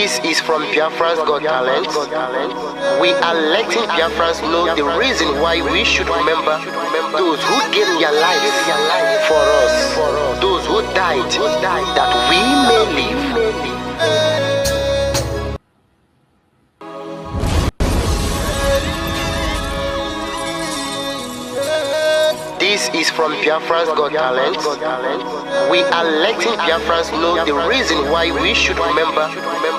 This is from Biafra's Got Talent. We are letting Biafrans know the reason why we should remember those who gave their lives for us, those who died that we may live. This is from Biafra's Got Talent. We are letting Biafrans know the reason why we should remember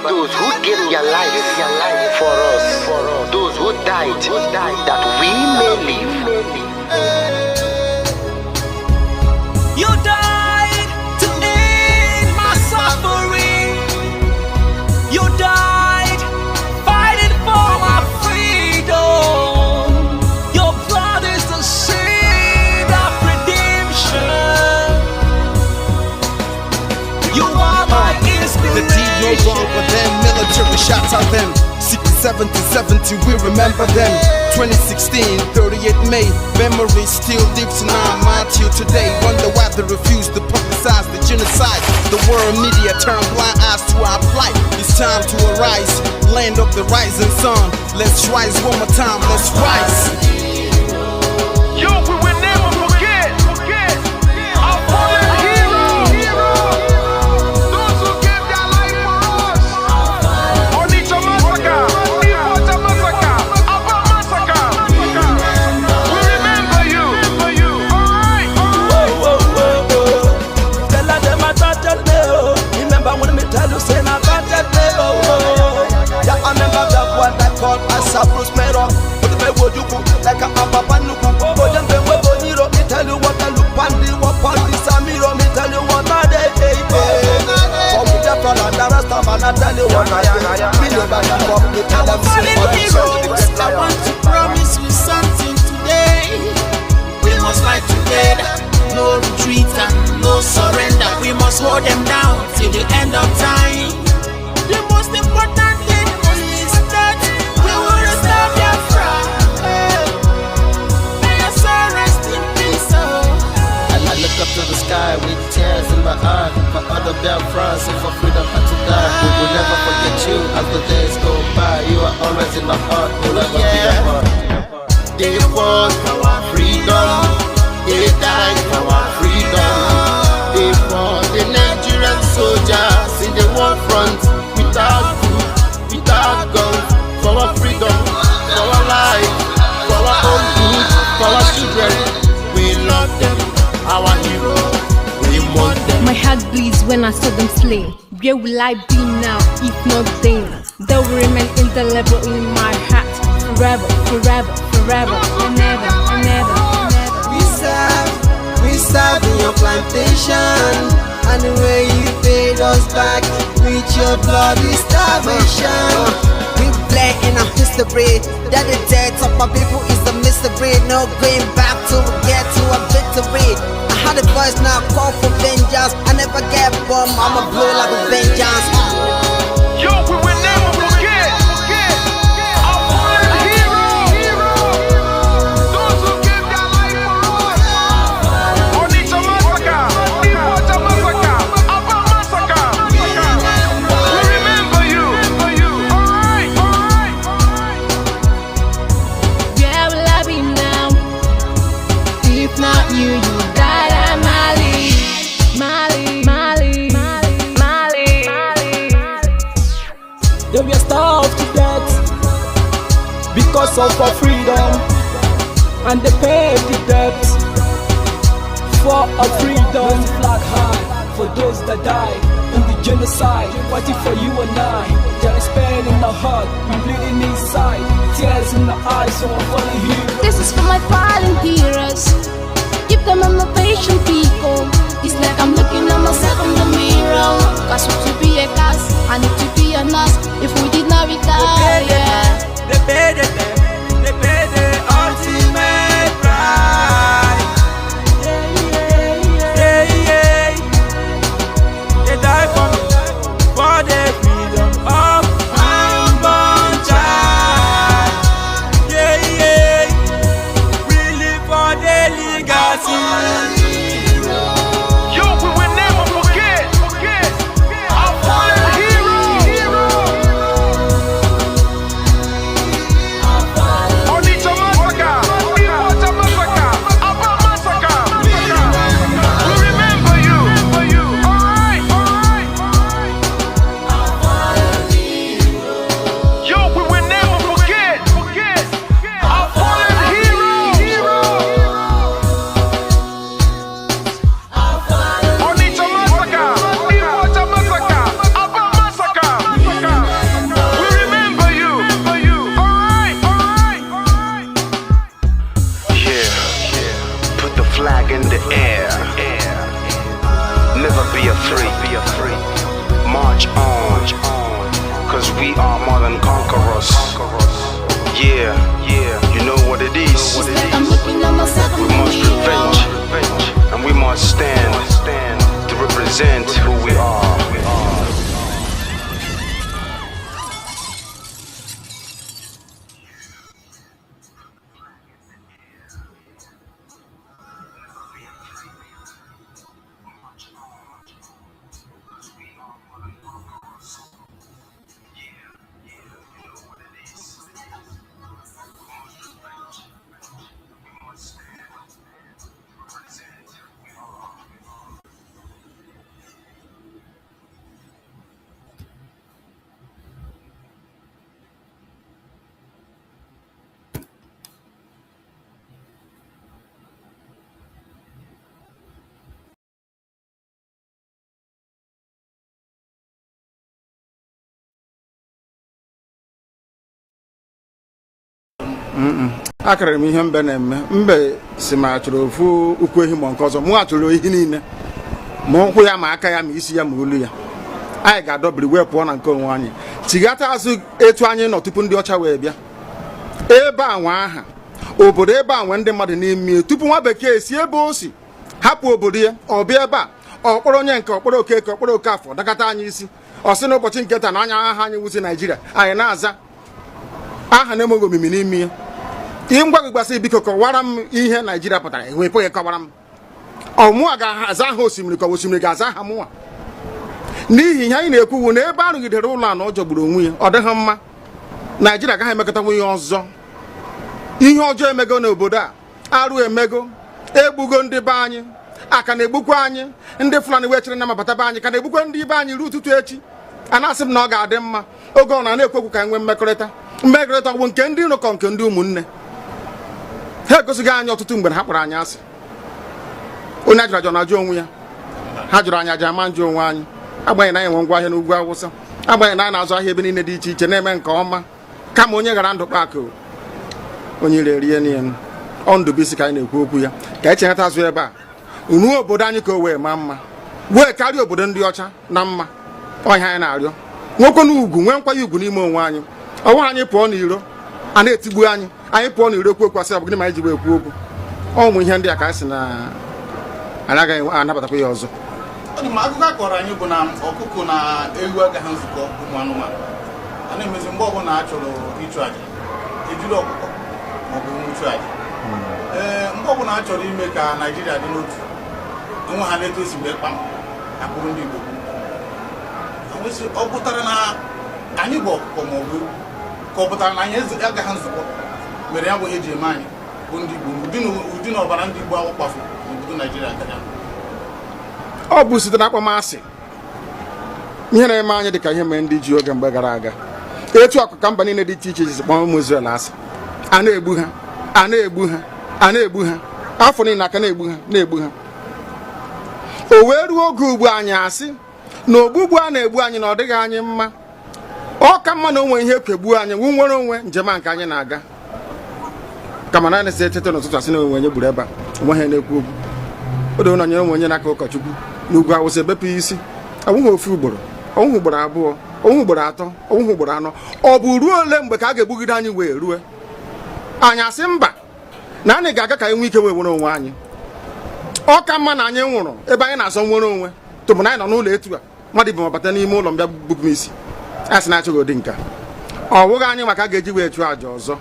those who gave their lives for us, those who died that we may live. You died to end my suffering. You died fighting for my freedom. Your blood is the seed of redemption. You are my inspiration. The deed no wrong, but them military shots at them. 67 to 70, we remember them. 2016, 38 May, memory still lives in our mind till today. Wonder why they refuse to publicize the genocide. The world media turn blind eyes to our plight. It's time to arise, land of the rising sun. Let's rise one more time, let's rise. Yo, we will never forget our fallen heroes, those who gave their life for us. Onitsha massacre, Ipocha massacre, Aba massacre. We remember you. Alright. Tell them I tell me, remember when me tell you say I can't tell me, yeah, I remember that one that called us a Bruce Mero. But the way would you go like a Papa Nuku? But then they were Boniro, me tell you what I look pandi, what pandi Samiro, me tell you what I day. For me the plan and the rest of man I tell you what I do. Me never give up, me tell them heroes, I want to promise you something today. We must fight together, no retreat and no surrender. We must hold them down till the end of time. The most important thing is that we will restore Biafra. May your soul rest in peace. And I look up to the sky with tears in my eyes for other Biafrans and for freedom and to die. We will never forget you as the days go by. You are always in my heart, you'll never be apart. They fought for our freedom, they died for our freedom. They fought the Nigerian soldiers in the war front without food, without guns, for our freedom, for our life, for our own good, for our children. We love them, our heroes, we want them. My heart bleeds when I saw them slain. Where will I be now if not then? They will remain indelible in my heart forever, forever, forever, and ever, and ever, and ever. We serve in your plantation, and the way you paid us back with your bloody starvation. We play in our history that the death of our people is a mystery. No going back to get to a victory. I had a voice now call for vengeance. I never get bomb, I'ma blow like a vengeance. Yo, we will never forget our fallen heroes, those who gave their life for us. Onitsha massacre, Ipocha massacre, Aba massacre. We remember you. Alright. Where will I be now if not you? You died at Mali. They were starved to death because of our freedom, and they paid the debt for our freedom. Flag high for those that died in the genocide, fighting for you and I. There is pain in the heart, we bleeding inside, tears in the eyes, so I'm falling here. This is for my fallen heroes. Give them a motivation, people. It's like I'm looking at myself in the mirror. Cause we to be a cast, I need to be a nurse. If we did not retire, They paid the ultimate price. They died for the freedom of unborn child. We live for the legacy. Yo, we will never forget our fallen heroes. akara m ihe mbe na-eme mbe si ma chọrọ ofu ukwu ehi ma nke ọzọ mụ achọrọ ehi niile ma ụkwụ ya ma aka ya ma isi ya ma olu ya anyị ga-adọbiri wee pụọ na nke onwe anyị tighata azụ etu anyị nọ tupu ndị ọcha wee bịa ebe a nwa aha obodo ebe a nwe ndị mmadụ n'ime tupu nwa bekee si ebe o si hapụ obodo ya ọ bịa ebe a ọkpọrọ onye nke ọkpọrọ okeke ọkpọrọ okafọ dakata anyị isi ọ sị n'ụbọchị nke taa na anya aha anyị wusi Naijiria anyị na-aza aha na-enweghị omimi n'ime ya ihe ngwa gị gbasị biko kọwara m ihe Naijiria pụtara enwepụghị kọwara m ọmụa ga-aza aha osimiri ka osimiri ga-aza aha mụnwa n'ihi ihe anyị na-ekwuwu na ebe a rụgidere ụlọ anọ ọ jọgburu onwe ya ọ dịghị mma Naijiria agaghị emekọtanwu ihe ọzọ ihe ọjọọ emego n'obodo a arụ emego egbugo ndị be anyị aka na-egbukwa anyị ndị Fulani wee chere na mabata be anyị ka na-egbukwa ndị be anyị ruo ụtụtụ echi a na-asị m na ọ ga-adị mma oge ọ na-ekwekwu ka nwee mmekọrịta ọ bụ nke ndị iro kọ nke ndị ụmụnne ha egosighị anyị ọtụtụ mgbe na ha kpọrọ anyị asị onye ajụrụ ajụ na-ajụ onwe ya ha jụrụ anyị aja ama njụ onwe anyị agbanyeghị na anyị nwe ngwa ahịa n'ugwu Awụsa agbanyeghị na anyị na-azụ ahịa ebe niile dị iche iche na-eme nke ọma kama onye ghara ndụ kpakụ onye ire rie niile ọ Ndụbụisi ka anyị na-ekwu okwu ya ka anyị cheghata azụ ebe a ruo obodo anyị ka o wee maa mma wee karịa obodo ndị ọcha na mma ọhịa anyị na-arịọ nwekwe n'ugwu nwee nkwanye ugwu n'ime onwe anyị ọnwa anyị pụọ n'iro a na-etigbu anyị pụọ n'iro okwu okwu asị ọ bụ gịnị ma anyị ji wee ekwu okwu ọnwụ ihe ndị a ka anyị si na anyị agaghị anabatakwa ya ọzọ akụkọ a kọrọ anyị bụ na ọkụkọ na ewu agaghị nzukọ ụmụ anụmanụ a na-emezi mgbe ọbụla a chọrọ ịchụ aja ejiri ọkụkọ maọbụ nwụchụ aja mgbe ọbụla a chọrọ ime ka Naijiria dị n'otu onwe ha na-etosi mgbe kpam akpụrụ ndị Igbo ọ pụtara na anyị bụ ọkụkọ maọbụ ewu ka ọ pụtara na anyị agaghị nzukọ mere ya bụ ihe ji eme anyị bụ ndị Igbo ụdị na ọbara ndị Igbo ahụ kpafu n'obodo Naijiria gaja ọ bụ site na akpọmasị ihe na-eme anyị dị ka ihe mere ndị ji oge mgbe gara aga etu akụka mba niile dị iche iche ji kpọọ ụmụ Izrel asị a na-egbu ha a na-egbu ha a na-egbu ha afọ niile aka na-egbu ha o wee ruo oge ugbu anyị asị na ogbugbu a na-egbu anyị na ọ dịghị anyị mma ọ ka mma na onwe ihe kwegbuo anyị nwu nwere onwe njem a nke anyị na-aga kama na na-esi etete n'ụtụtụ asị na onwe onye gburu ebe a onwe ha na-ekwu okwu odo na onye onye n'aka ụkọchukwu n'ugwu Awụsa ebepụ isi ọnwụghị ofu ugboro ọnwụghị ugboro abụọ ọnwụghị ugboro atọ ọnwụghị ugboro anọ ọ bụ ruo ole mgbe ka a ga-egbugide anyị wee rue anyị asị mba na anyị ga-aga ka anyị nwee ike wee nwere onwe anyị ọ ka mma na anyị nwụrụ ebe anyị na-azọ nwere onwe tụbụ na anyị nọ n'ụlọ etu a mmadụ ibe mabata n'ime ụlọ mbịa bupụ m isi a sị na-achọghị ụdị nka ọ bụghị anyị maka a ga-eji wee chụọ àjà ọzọ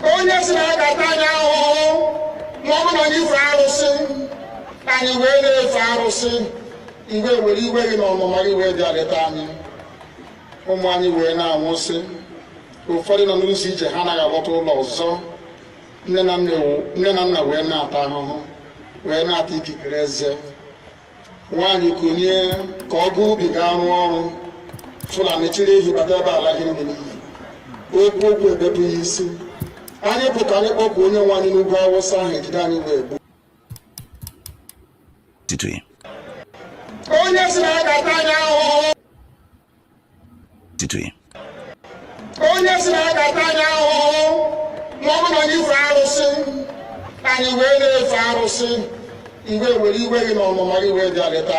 onye si na agata anya ahụhụ ma ọ bụ na anyị fere arụsị anyị wee na-efe arụsị mgbe were iwe gị na ọmụma gị wee bịa leta anyị ụmụ anyị wee na-anwụsị ụfọdụ nọ n'ụzọ ije ha anaghị alọta ụlọ ọzọ nne na nna wee na-ata ahụhụ wee na-ata ikikere eze nwaanyị konye ka ọ gaa ubi ga arụ ọrụ Fulani chiri ehi bata ebe ala gị n'iyi okwu ebepụ ya isi anyị pụta anyị kpọpụ onye nwe anyị n'ugwu awụsa ahụ ejide anyị wee gbuo onye si na ya ga-ata anyị ahụhụ onye si na ya ga-ata anyị ahụhụ ma ọ bụ na anyị fe arụsị anyị wee na-efe arụsị iwe were iwe gị na ọmụma gị wee bịa leta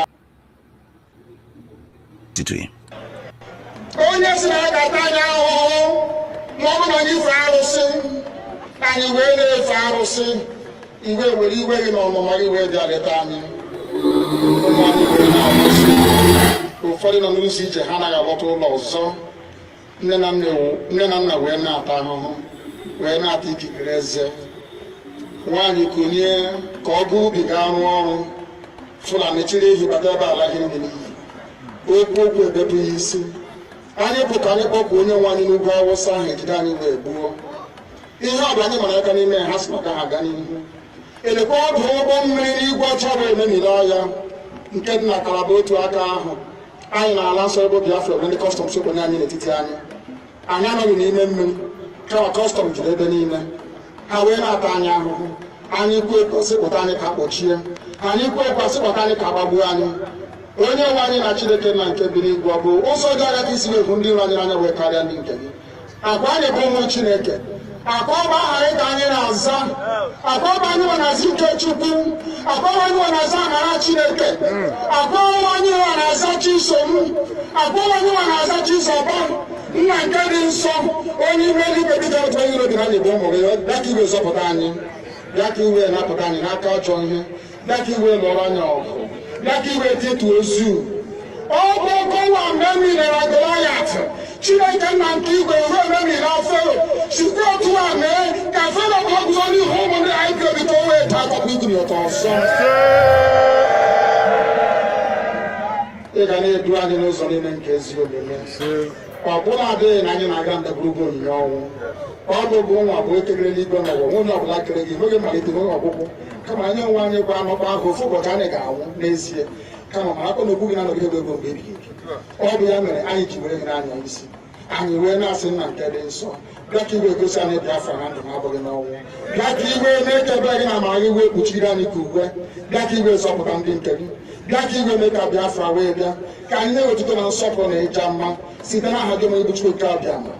onye si na ya ga-ata anyị ahụhụ ma ọ bụ na anyị fe arụsị anyị wee na-efe arụsị iwe were iwe gị na ọmụma gị wee bịa leta anyị ụfọdụ nọ n'ụzọ ije ha anaghị alọta ụlọ ọzọ nne na nna wee na-ata ahụhụ wee na-ata ikikere eze nwaanyị konye ka ọ gaa ubi ga arụ ọrụ Fulani chiri ehi bata ebe ala gị n'iyi okwu ebepụ ya isi anyị pụta anyị kpọpụ onye nwe anyị n'ugwu awụsa ahụ ejide anyị wee gbuo ihe ọbụla anyị mara aka n'ime ha si maka ha gaa n'ihu elekwa ọdụ ụgbọ mmiri n'igwe ọcha bụ ememiri ọhịa nke dị na Kalaba otu aka ahụ anyị na-ala nsọ ebe Biafra bụ ndị kọstọm sokwenye anyị n'etiti anyị anọghị n'ime mmiri kama kọstọm juru ebe niile ha wee na-ata anyị ahụhụ anyị kwuo sịpụta anyị ka kpọchie anyị kwuo ekwa sịpụta anyị ka gbagbuo anyị onye nwe anyị na Chineke na nke bi n'igwe ọ bụ ụzọ dị agha ka isi efu ndị iro anyị n'anya wee karịa ndị nke gị akwa anyị bụ ụmụ Chineke akwa ọba aha anyị ka anyị na-aza akwa ọba anyị nwe na-aza ike Chukwu akwa ọba anyị nwe na-aza amara Chineke akwa ọba anyị nwe na-aza Chisom akwa ọba anyị nwe na-aza Chizoba nna nke dị nsọ onye ime eluigwe dịka otu onye iro dị na anyị bụ ụmụ gị bịa ka iwe zọpụta anyị bịa ka iwe napụta anyị n'aka ọjọọ ihe bịa ka iwe lụọrọ anyị ọgụ bịa ka iwe dịtụ ozu ọgbọgọwa mgbe emilere Goliat Chineke nna nke igwe ruo ememiri Fero sikwa otu a mee ka Fero ka ọ guzo n'ihu ụmụ ndị anyị bi ka o wee taa akọkọ igiri ụtọ ọsọ ị ga na-edu anyị n'ụzọ niile nke ezi omume ọ bụla adịghị na anyị na-aga ndagwurugwu onyinye ọnwụ ọ bụ nwa bụ ekekere n'igwe n'ụwa nwunye ọbụla kere gị nweghị mmalite nweghị ọgwụgwụ kama anyị onwe anyị gwa anọkwa ahụ ofu ụbọchị anyị ga-anwụ n'ezie kama ma akọ na okwu gị na-anọgide ego mgbe ebighị ebi ọ bụ ya mere anyị ji were gị n'anya isi anyị wee na-asị nna nke dị nsọ bịa ka iwe gosi anyị Biafra na ndụ na-abụghị n'ọnwụ bịa ka iwe na-ekebe gị na amara gị wee kpuchiri anyị ka uwe bịa ka iwe zọpụta ndị nke gị bịa ka iwe mee ka Biafra wee bịa ka anyị na-ewetụta na nsọpụrụ na ịja mma site n'aha gị ma ibuchi oke abịa ma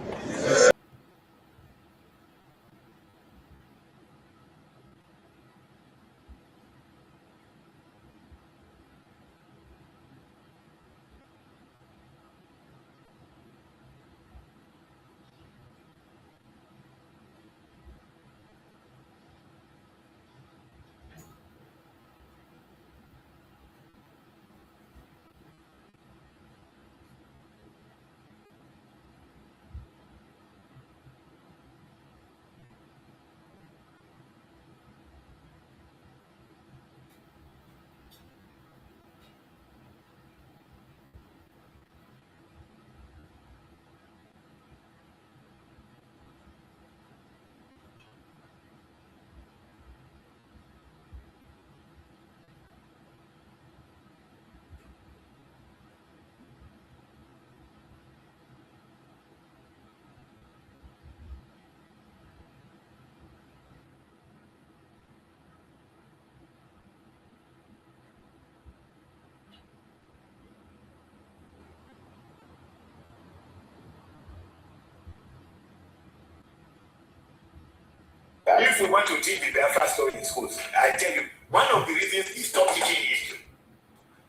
If we want to teach the Biafra story in schools, I tell you, one of the reasons he stopped teaching history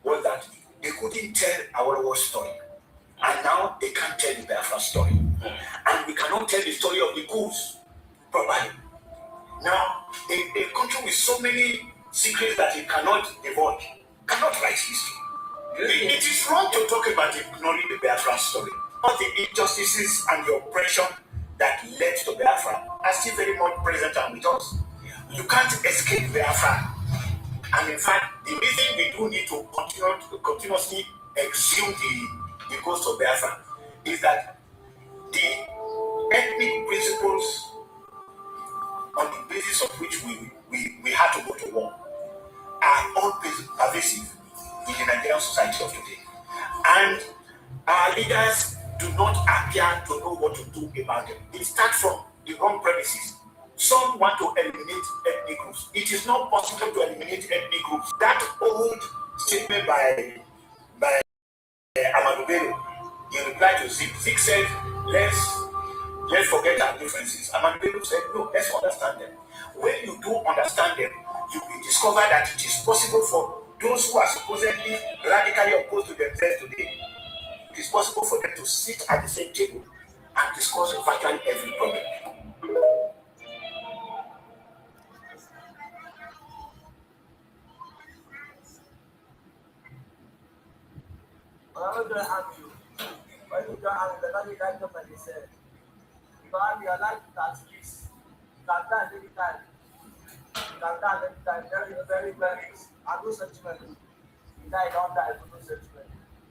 was that they couldn't tell our story. And now they can't tell the Biafra story. And we cannot tell the story of the coups properly. Now, a country with so many secrets that it cannot divulge, cannot write history. It is wrong to talk about ignoring the Biafra story. All the injustices and the oppression that led to Biafra are still very much present and with us. You can't escape Biafra. And in fact, the reason we do need to continuously exhume the ghost of Biafra is that the ethnic principles on the basis of which we had to go to war are all pervasive in the Nigerian society of today. And Our leaders do not appear to know what to do about them. They start from the wrong premises. Some want to eliminate ethnic groups. It is not possible to eliminate ethnic groups. That old statement by Amadou Bello, in reply to Zik, Zik said, let's forget our differences. Amadou Bello said, no, let's understand them. When you do understand them, you will discover that it is possible for those who are supposedly radically opposed to themselves today, it is possible for them to sit at the same table and discuss virtually every problem.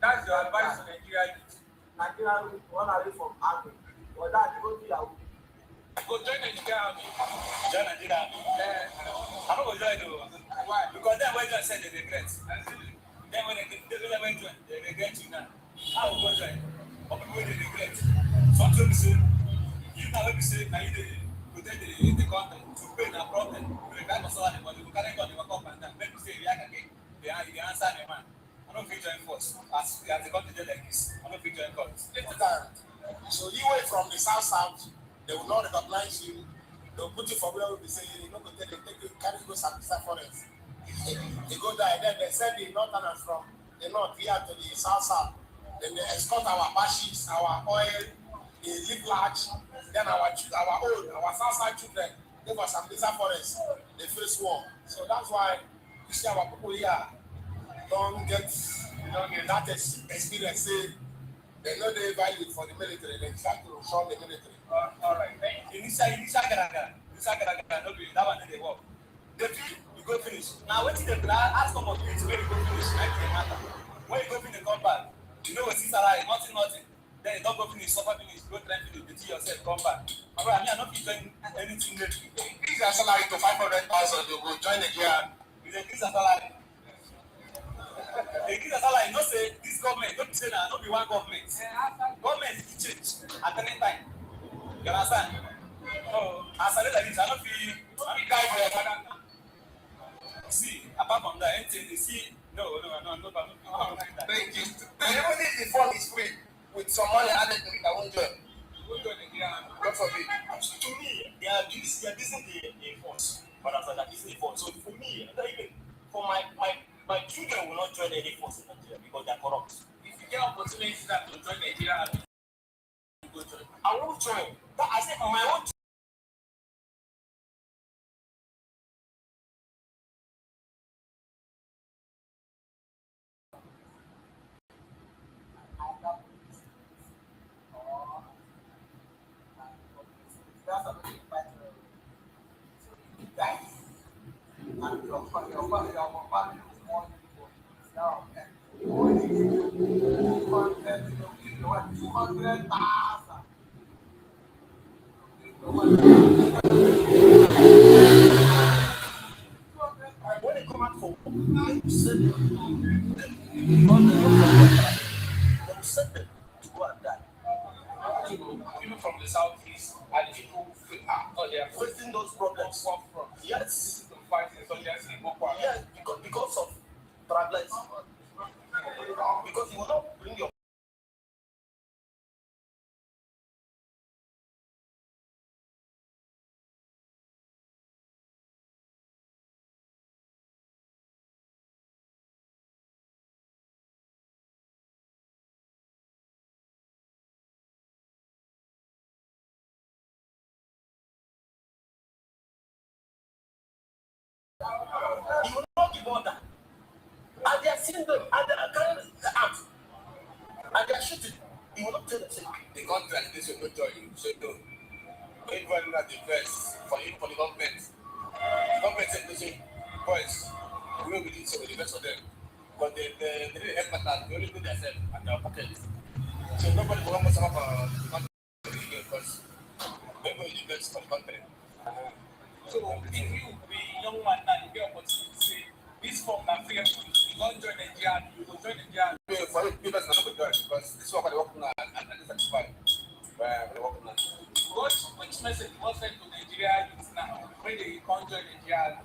That's your advice to Nigeria youth. Nigeria youth, one away from army. But that go to your go join Nigeria army. Join Nigeria army. I'm not going to join though. Why? Because then when you said they regret. Then when they went to they regret you now. How will you join? But people they regret. Sometimes you say, you know what you say, now you protect the content to pay the problem. You regret for someone, but you can't go to the company and then you say react again. They answer the man. I don't feel join force. As the country like this, I don't feel join force. So you went from the south, they will not recognize you. They will put you for where we be saying you know go take you carry go Sambisa forest. They go there, then they send the northerners from the north here to the south. Then they escort our bashes, our oil, they live large. Then our south children go for Sambisa forest. They face war. So that's why you see our people here don't get that experience. Say they know they value for the military. They try to show the military. All right. Initial garaga. No be that one they work. They feel you go finish. Now what is the plan? Ask some of you where you go finish. Like the matter. When you go finish, come back. You know what is alive? Nothing. Then you don't go finish. Suffer finish. Go try to do yourself. Come back. All right. I mean, I'm not doing anything lately. Increase your salary to 500,000. You go join the gear. You increase your salary. They give us all I know say this government, don't say that, not be one government. Government will change at any time. You understand? So, as I like this, I don't feel guy for your father. See, apart from that, anything they see, no. Thank you. Even if the form is free, with some money added to it, I won't join. God forbid. To me, they are using the force. But after that, this is the force. So for me, even for my children will not join any force in Nigeria because they are corrupt. If you get opportunities that to join Nigeria, you go join. I won't join. But I said my own. When they come out for they will send them. They will send them to go and die. People from the southeast and people they are Facing those problems. from Yes. to fight insurgency in Boko Haram. Yes, because of problems. Because you will not bring your the border. And they are seeing them and they are carrying the arms. And they are shooting. You will not tell them, say, The contract, this will not join you. So no. Everyone at the press for the government. The government said, listen, boys, we will release some of the best of them. But they didn't help that. They only put themselves at their pocket. So nobody will almost have the country because everybody is the best for the country. So if you be young man now, you get opportunity to say this from Nigeria, you don't join Nigeria, you will join Nigeria. For you, people are not going to join because this is what they're working on and they're satisfied. They're working on. Which message was sent to Nigeria youth now when they can't join Nigeria?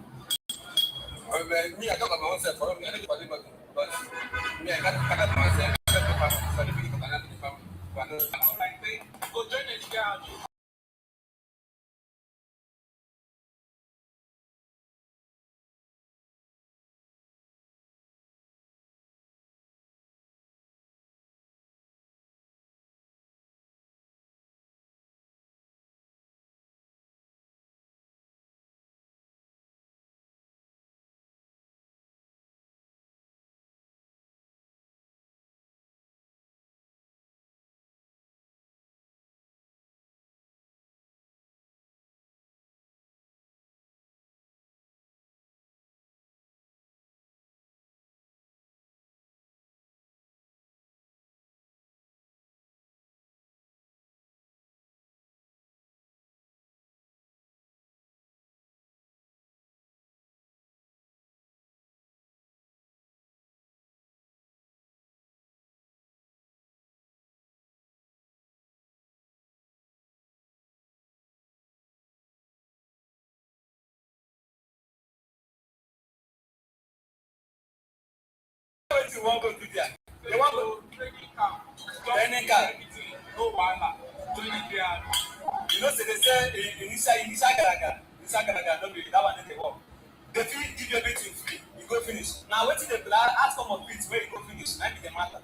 Me, I talk about myself for me, I don't believe it. But me, I got myself, certificate of another family. Go join Nigeria. You want to go to there? They want to Training camp. training camp. No wahala. Training ground. You know, so they say initial garaga, no be that one they work. They feel give you everything free, you go finish. Now wait till the plan, ask some of it where you go finish, might be the matter.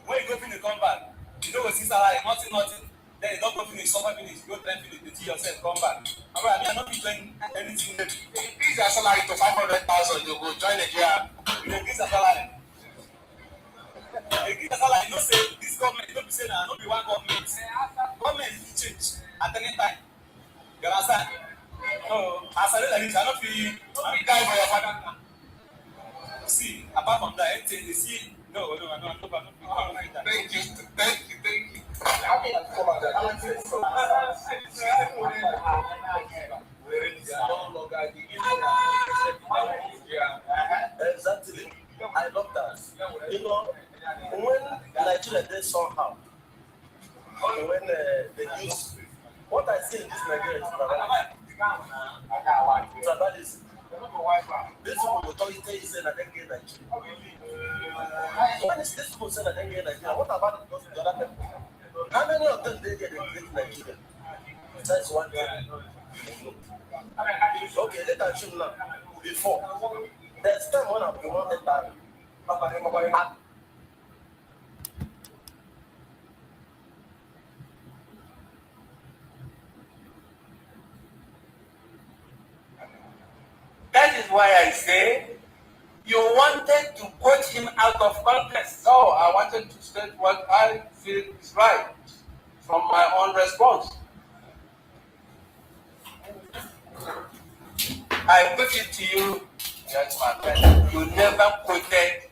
When you go finish, come back. You know what salary, nothing. Then you don't go finish, summer finish, you go then finish, you see yourself, come back. I not be doing anything. Increase your salary to 500,000, you go join Nigeria. You increase your salary. You know, say this government, you don't be saying that, not be one government. Government will change at any time. You understand? So, as I like this, I don't feel I'm guy for your father. See, apart from that, anything they see, no, I'm not. Thank you. Exactly. I love that. You know, when Nigeria did somehow, when they use what I see in this Nigeria is tribalism. These people will tell you say that they get Nigeria. When these people say that they get Nigeria, what about the other people? How many of them they get Nigeria? That's one thing. Okay, let us show now. Before, there's time when I wanted that. That is why I say you wanted to put him out of context. No, I wanted to state what I feel is right from my own response. I put it to you, yes, my friend. You never quoted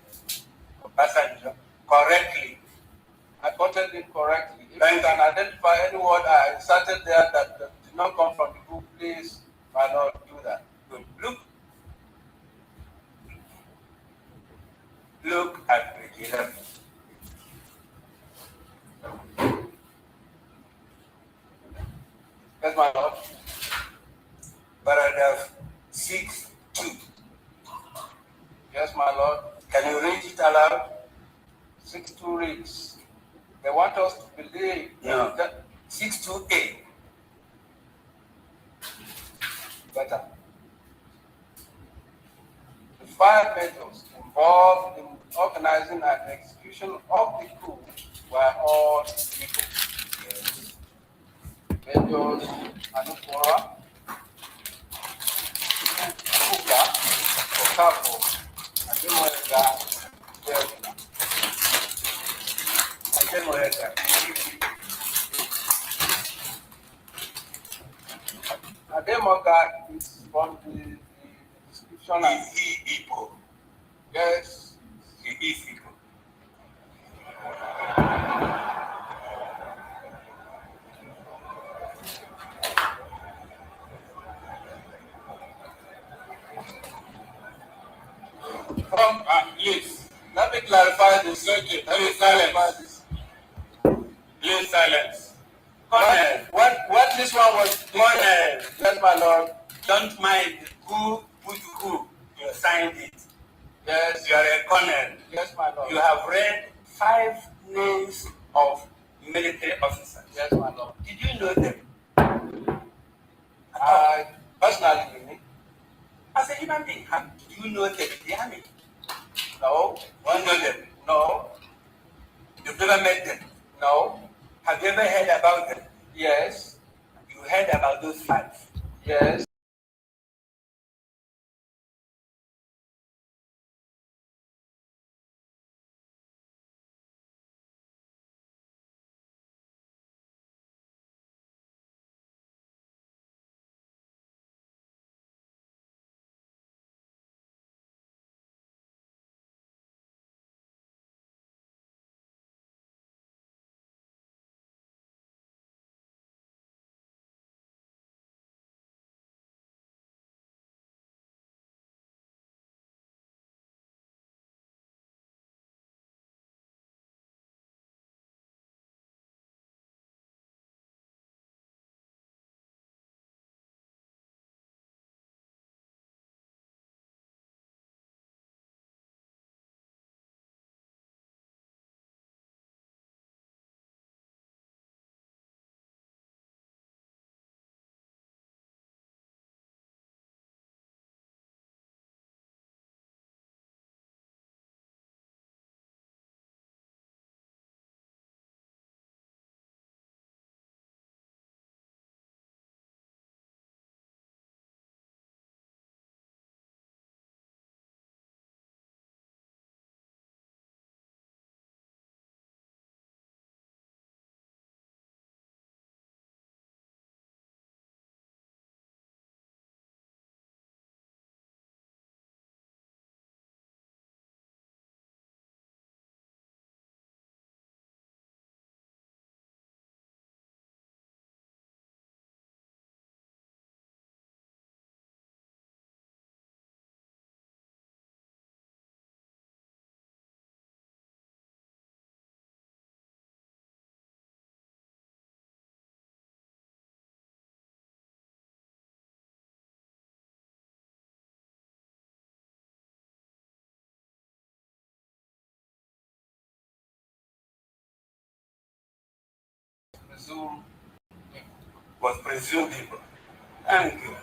Obasanjo correctly. I quoted it correctly. If you can identify any word I inserted there that did not come from the book, please, my Lord, do that. Good. Look at page 11. Yes, my Lord. Paragraph 6.2. Yes, my Lord. Can you read it aloud? 6.2 reads. They want us to believe that 6.2a. Better. The 5 methods involved in organizing and execution of the coup were all equal. Yes. Majors Anupora, Kuka, Okapo, Ademoyega, Ademoyega is from the description as he Igbo. Yes, he is Igbo. Please, let me clarify this. Okay, let me clarify this. Please silence. Colonel, what this one was, Colonel, yes, my lord. Don't mind who put who. You signed it. Yes. You are a colonel. Yes, my lord. You have read 5 names of military officers. Yes, my lord. Did you know them? Personally, you mean? As a human being, do you know them in the army? No. You know them? No. You've never met them? No. Have you ever heard about them? Yes. You heard about those 5? Yes. Was presumed evil. Thank you.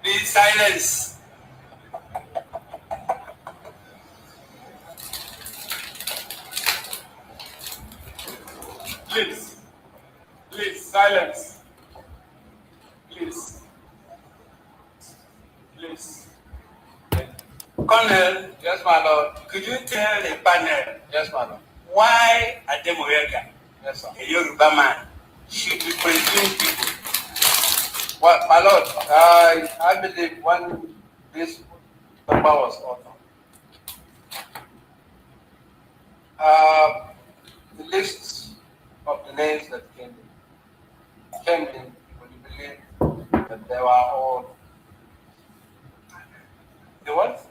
Please silence. Please. Please silence. Please. Please. Colonel. Yes, my lord. Could you tell the panel? Yes, my lord. Why Ademoyega, yes, sir, a Yoruba man, should be presumed people? Well, my lord, I believe when this paper was authored, the list of the names that came in, would you believe that they were all the what?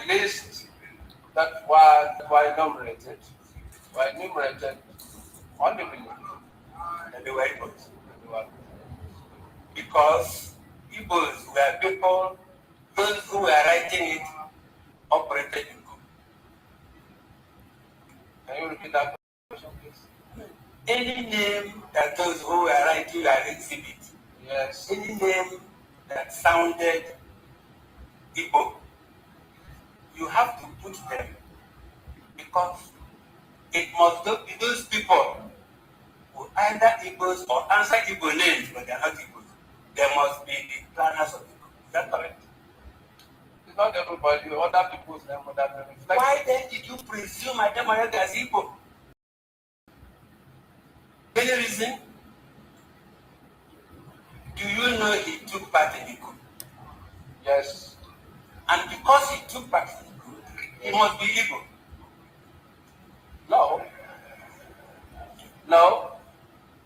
The list that were enumerated on the belief that they were Igbos. Because Igbos were people, those who were writing it operated in group. Can you repeat that question, please? Any name that those who were writing are exhibit, yes, any name that sounded Igbo, you have to put them because it must not be those people who either Igbos or answer Igbo names, but they are not Igbos. There must be the planners of Igbo. Is that correct? It's not everybody, other people's name, other names. Why then did you presume Ademoyega as Igbo? Any reason? you know he took part in the coup? Yes. And because he took part in the coup, he must be Igbo. No. No.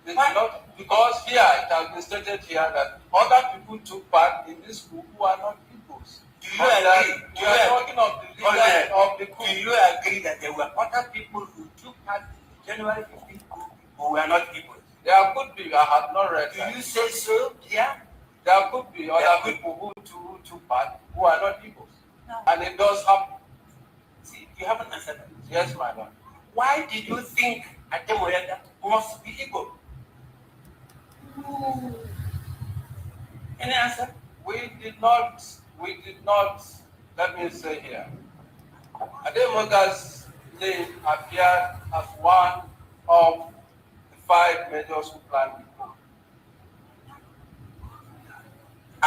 It's not, because here it has been stated here that other people took part in this coup who are not Igbos. Do you agree? We are talking of the leaders of the coup. Do you agree that there were other people who took part in the January 15th coup who were not Igbos? There could be. I have not read that. Do you say so? Yeah. There could be other people who took part who are not Igbos. No. And it does happen. See, you haven't answered that. Yes, my lord. Why did you think Ademoyega must be Igbo? Any answer? We did not, let me say here, Ademoyega's name appeared as one of the 5 majors who planned the coup.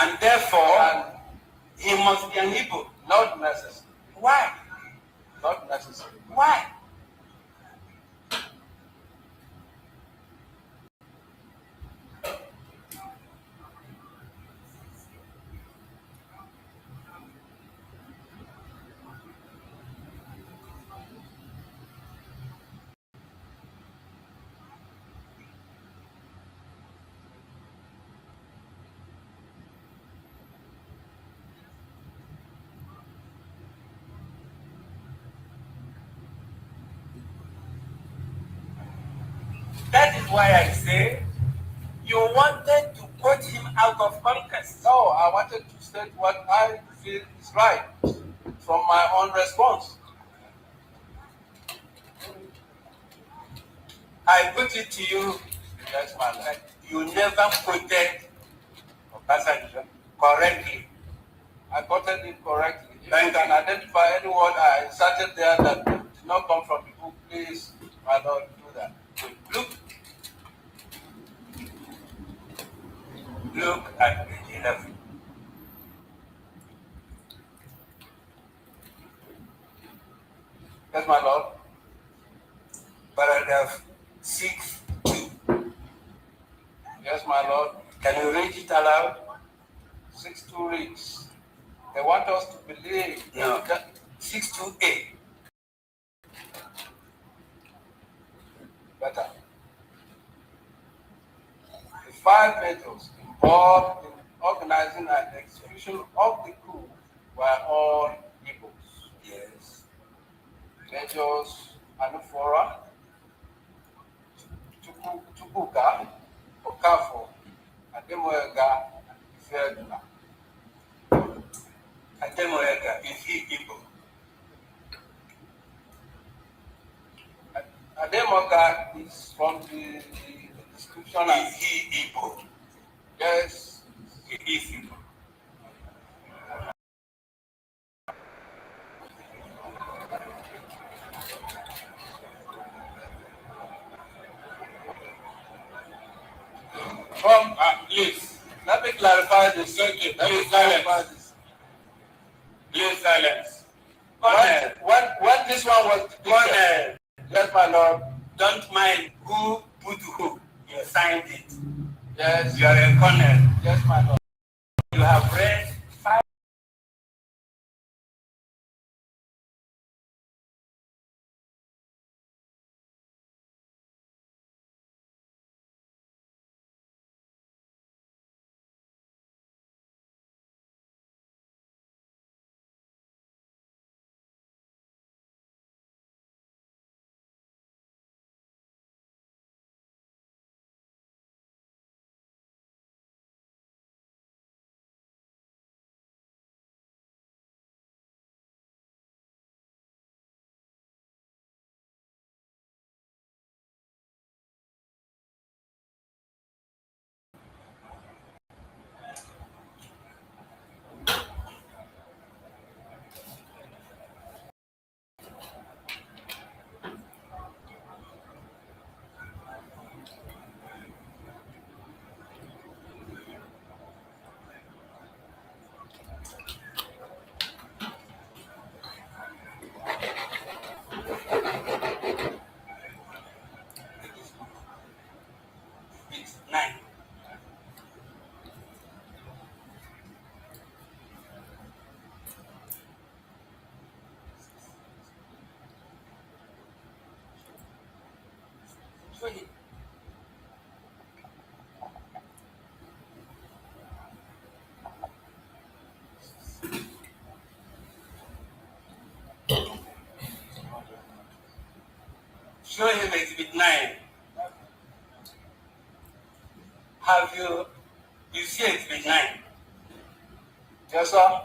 And therefore, he must be an Igbo. Not necessary. Why? Not necessary. Why? That is why I say you wanted to quote him out of context. No, I wanted to state what I feel is right from my own response. I put it to you Yes, my lord. that you never quoted Obasanjo correctly. I quoted it correctly. If you can identify any word I inserted there that did not come from the book, please, my lord, do that. Look at page 11. Yes, my lord. Paragraph 6.2. Yes, my lord. Can you read it aloud? 6.2 reads. They want us to believe. No. 6.2a. Better. The 5 majors involved in organizing and execution of the coup were all Igbos. Yes. Majors Anufora, Chukwuka, Okafo, Ademoyega, and Ifedula. Ademoyega, is he Igbo? Ademoyega is from the description. Is he Igbo? Yes. He is Igbo. From, please, let me clarify this. Please silence. Please silence. When this one was Colonel, yes, my lord. don't mind who put who. You signed it. Yes. You are a colonel. Yes, my lord. You have read Show him. Show him exhibit 9. Have you see exhibit 9? Yes, sir.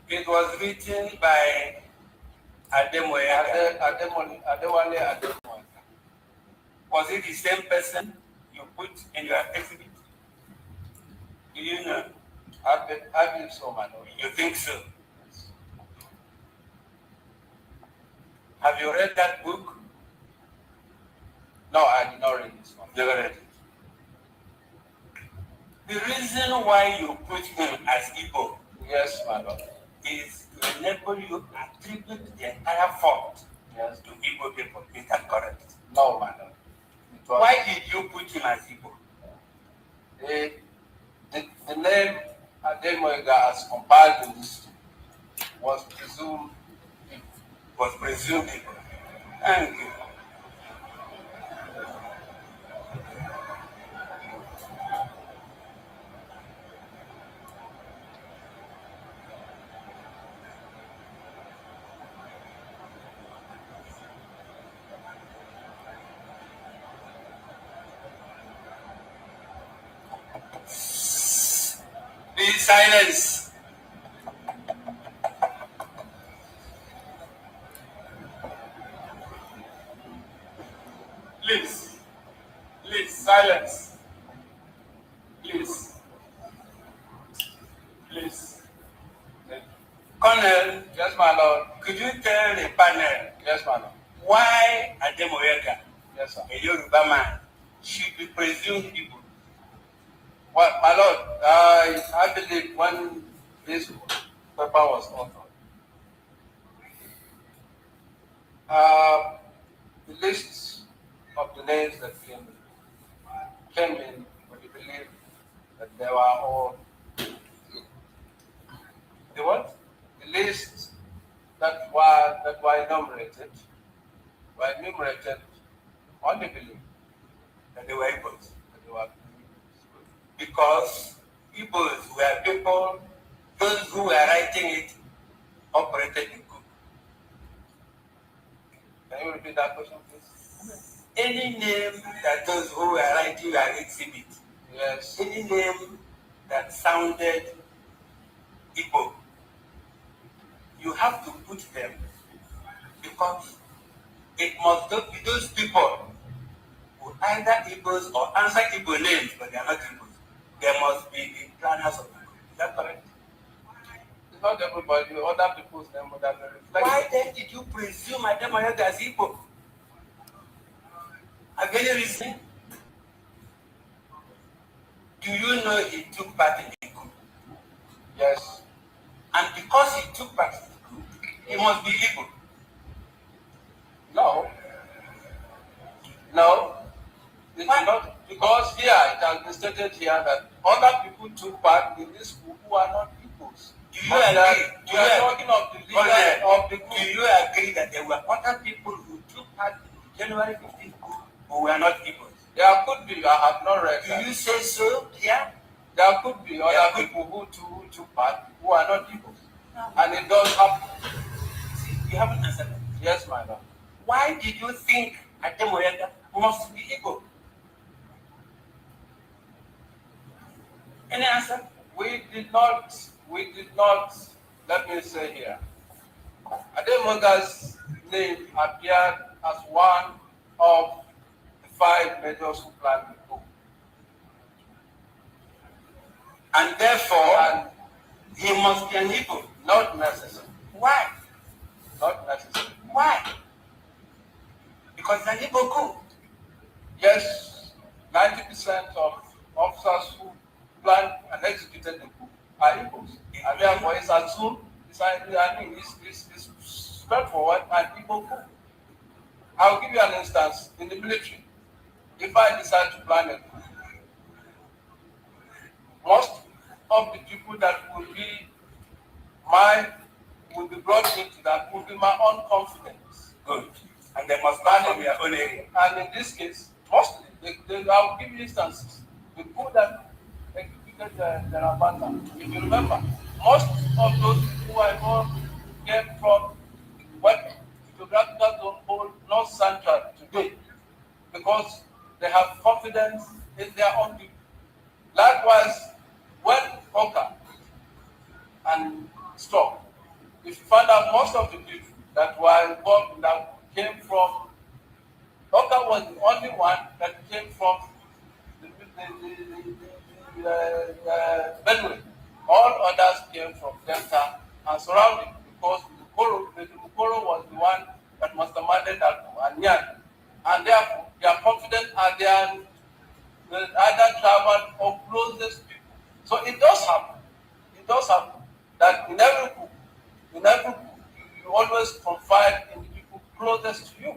It was written by Adewale. Was it the same person you put in your exhibit? Do you know? I believe so, man. You think so? Have you read that book? No, I did not read this one. Never read it. The reason why you put him as Igbo, yes, my lord, is to enable you to attribute the entire fault, yes, to Igbo people. Is that correct? No, my lord. Why did you put him as Igbo? The name Ademoyega as compiled in this was presumed Igbo. Was presumed Igbo. Thank you. Please silence. Please silence. Please. Colonel, yes, my lord. Could you tell the panel, yes, my lord, why Ademoyega, yes, sir, a Yoruba man, should be presumed Igbo? Well, my lord, I believe when this paper was authored, the list of the names that came in, we believe that they were all the what? The lists that were enumerated on the belief That they were Igbos. Because Igbos were people, those who were writing it operated in coup. Can you repeat that question, please? Any name that those who were writing your exhibit, yes, any name that sounded Igbo, you have to put them because it must not be those people who either Igbos or answer Igbo names, but they are not Igbos. There must be the planners of Igbo. Is that correct? It's not everybody, other people's name would have been reflected. Why then did you presume Ademoyega as Igbo? Have any reason? Do you know he took part in the coup? Yes. And because he took part in the coup, he must be Igbo. No. It's not, because here it has been stated here that other people took part in this coup who are not Igbos. Do you agree? We are talking of the leader of the coup. Do you agree that there were other people who took part in the January 15th coup who were not Igbos? There could be, I have not read that. Do you say so here? There could be other people who took part who are not Igbos. No. And it does happen. See, you haven't answered that. Yes, my lord. Why did you think Ademoyega must be Igbo? Any answer? We did not, let me say here. Ademoyega's name appeared as one of the 5 majors who planned the coup. And therefore, he must be an Igbo. Not necessary. Why? Not necessary. Why? Because it's an Igbo coup. Yes, 90% of officers who planned and executed the coup are Igbos. And therefore, it's assumed, it's straightforward and Igbo coup. I'll give you an instance. In the military, if I decide to plan a coup, most of the people that will be brought into that will be my own confidence. Good. And they must come from your own area. And in this case, mostly, I'll give you instances. The people that executed the Rabata, if you remember, most of those people I know came from what geographical zone called North Central today, because they have confidence in their own people. Likewise, when Oka and Storm, if you find out most of the people that were involved that came from Oka was the only one that came from Benue. All others came from Delta and surrounding because the Mukoro was the one that masterminded that and Nyan. And therefore, they are confident and they are either traveled or closest people. So it does happen. It does happen that in every group, you always confide in the people closest to you.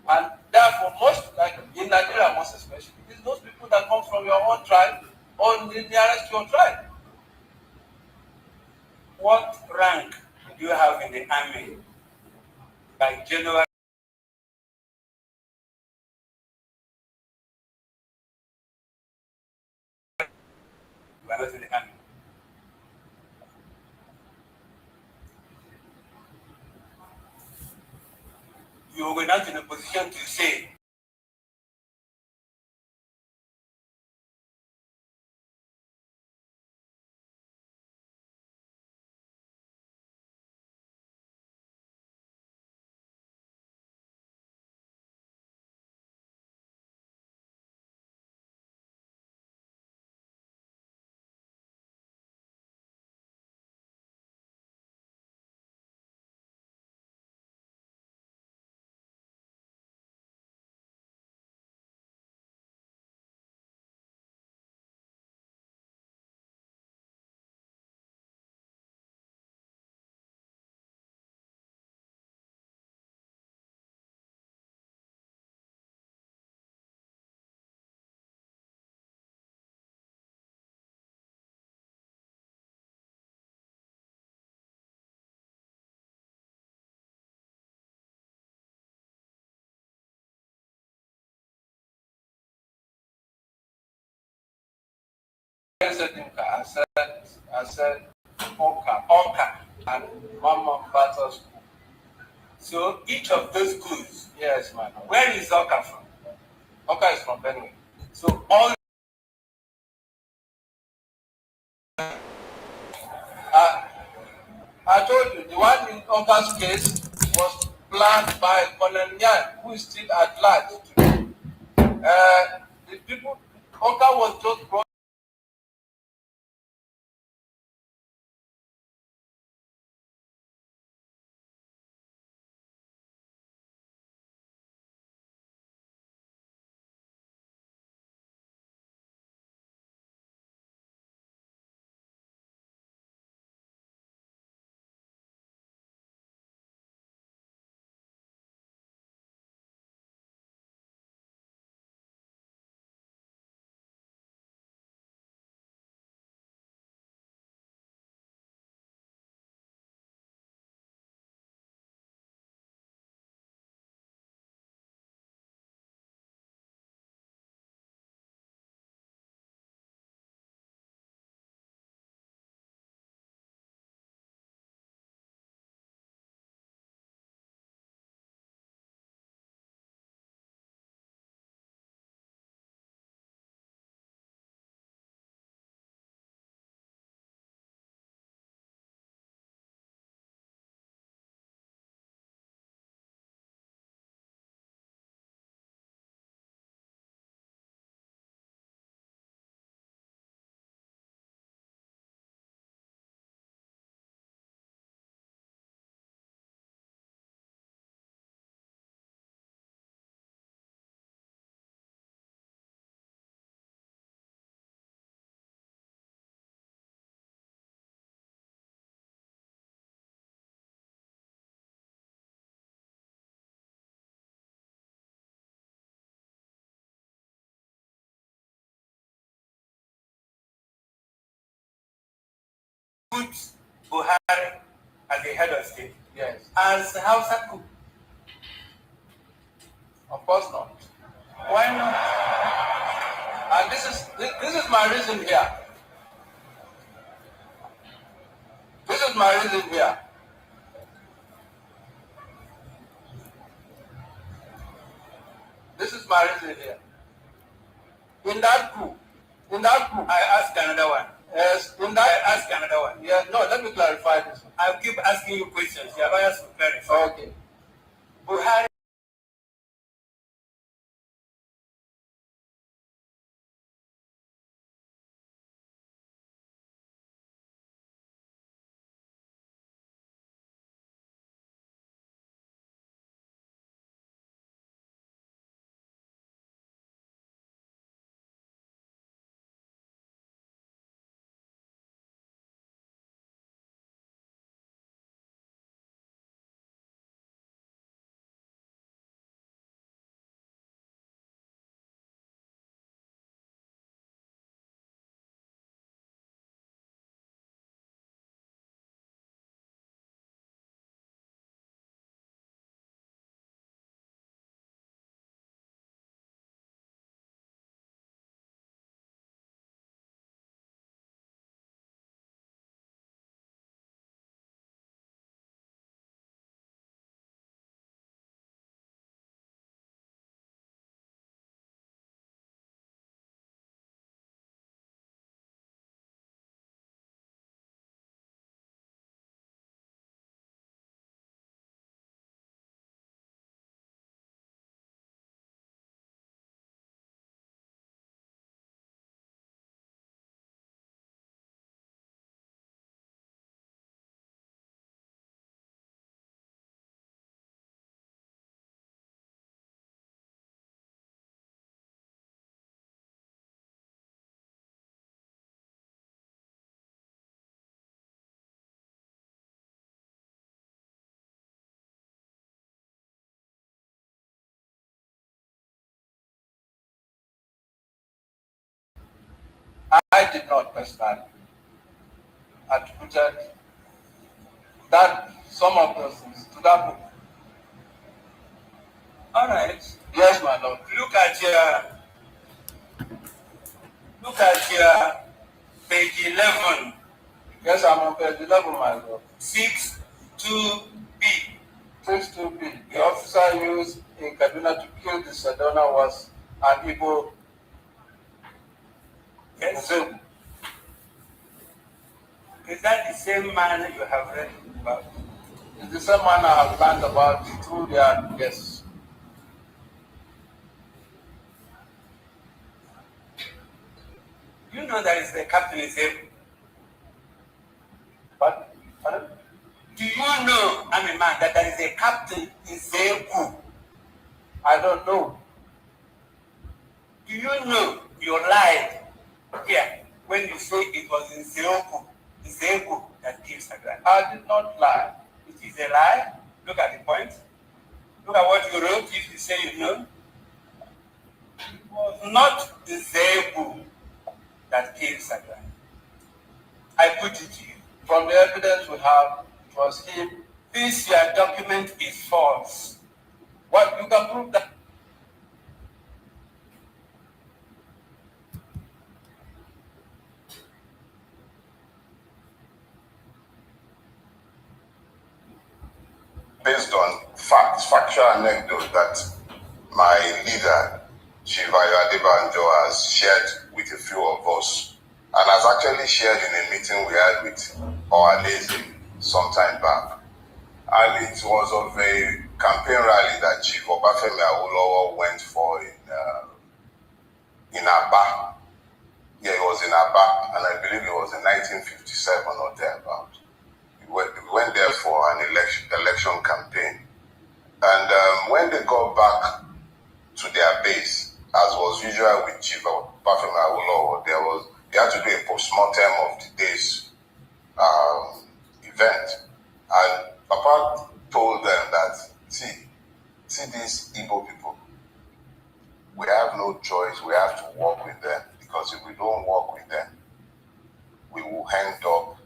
And therefore, most, like in Nigeria, most especially, it's those people that come from your own tribe or the nearest to your tribe. What rank do you have in the army by January? You are not in the army. You were not in a position to say, I said, Oka, and Mama Bata School. so each of those schools, yes, man. Where is Oka from? Oka is from Benue. So all I told you, the one in Oka's case was planned by Colonel Nyan, who is still at large today. The people, Oka was just brought. put Buhari as the head of state. Yes. As Hausa coup. Of course not. Why not? And this is my reason here. This is my reason here. This is my reason here. In that group, I ask another one. Yes, in that I ask another one. Yeah, no, let me clarify this. I keep asking you questions. You have asked to clarify. Okay. Buhari. I did not personally attributed that some of those things to that book. All right. Yes, my lord. Look at your page 11. Yes, I'm on page 11, my lord. 6-2B. 6-2B. The officer used in Kaduna to kill the Sedona was an Igbo. Yes. Is that the same man you have read about? It's the same man I have learned about through their, yes. You know that is the captain is able. But, do you know, I'm a man, that there is a captain in Zeku? I don't know. Do you know you lied here when you say it was in Zeku that kills Sagram? I did not lie. It is a lie. Look at the point. Look at what you wrote if you say you know. It was not the Zeku that killed Sagram. I put it to you. From the evidence we have, it was him. This your document is false. What you can prove that? Based on factual anecdote that my leader, Chivayo Adebanjo, has shared with a few of us, and has actually shared in a meeting we had with our lady some time back. And it was of a campaign rally that Chief Obafemi Awolowo went for in Aba. Yeah, it was in Aba, and I believe it was in 1957 or thereabout. We went there for an election campaign. And when they got back to their base, as was usual with Chief Obafemi Awolowo, they had to do a post-mortem of the day's event. And Papa told them that, see these Igbo people, we have no choice, we have to work with them, because if we don't work with them, we will end up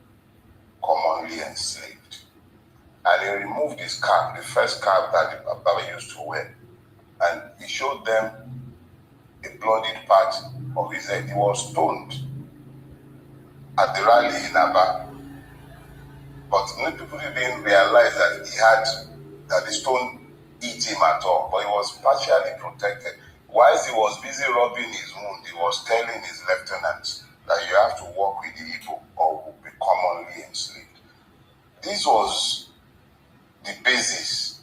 commonly enslaved. And he removed his cap, the first cap that Baba used to wear. And he showed them a bloodied part of his head. He was stoned at the rally in Aba. But many people didn't realize that that the stone hit him at all. But he was partially protected. Whilst he was busy rubbing his wound, he was telling his lieutenants that you have to work with the Igbo or will be commonly enslaved. This was the basis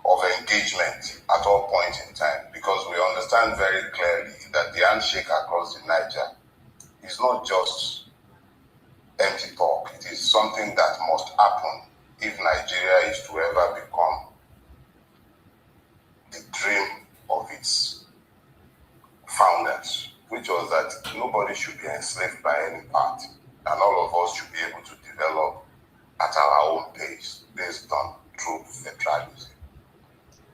of engagement at all points in time, because we understand very clearly that the handshake across the Niger is not just empty talk. It is something that must happen if Nigeria is to ever become the dream of its founders, which was that nobody should be enslaved by any party, and all of us should be able to develop at our own pace based on true federalism.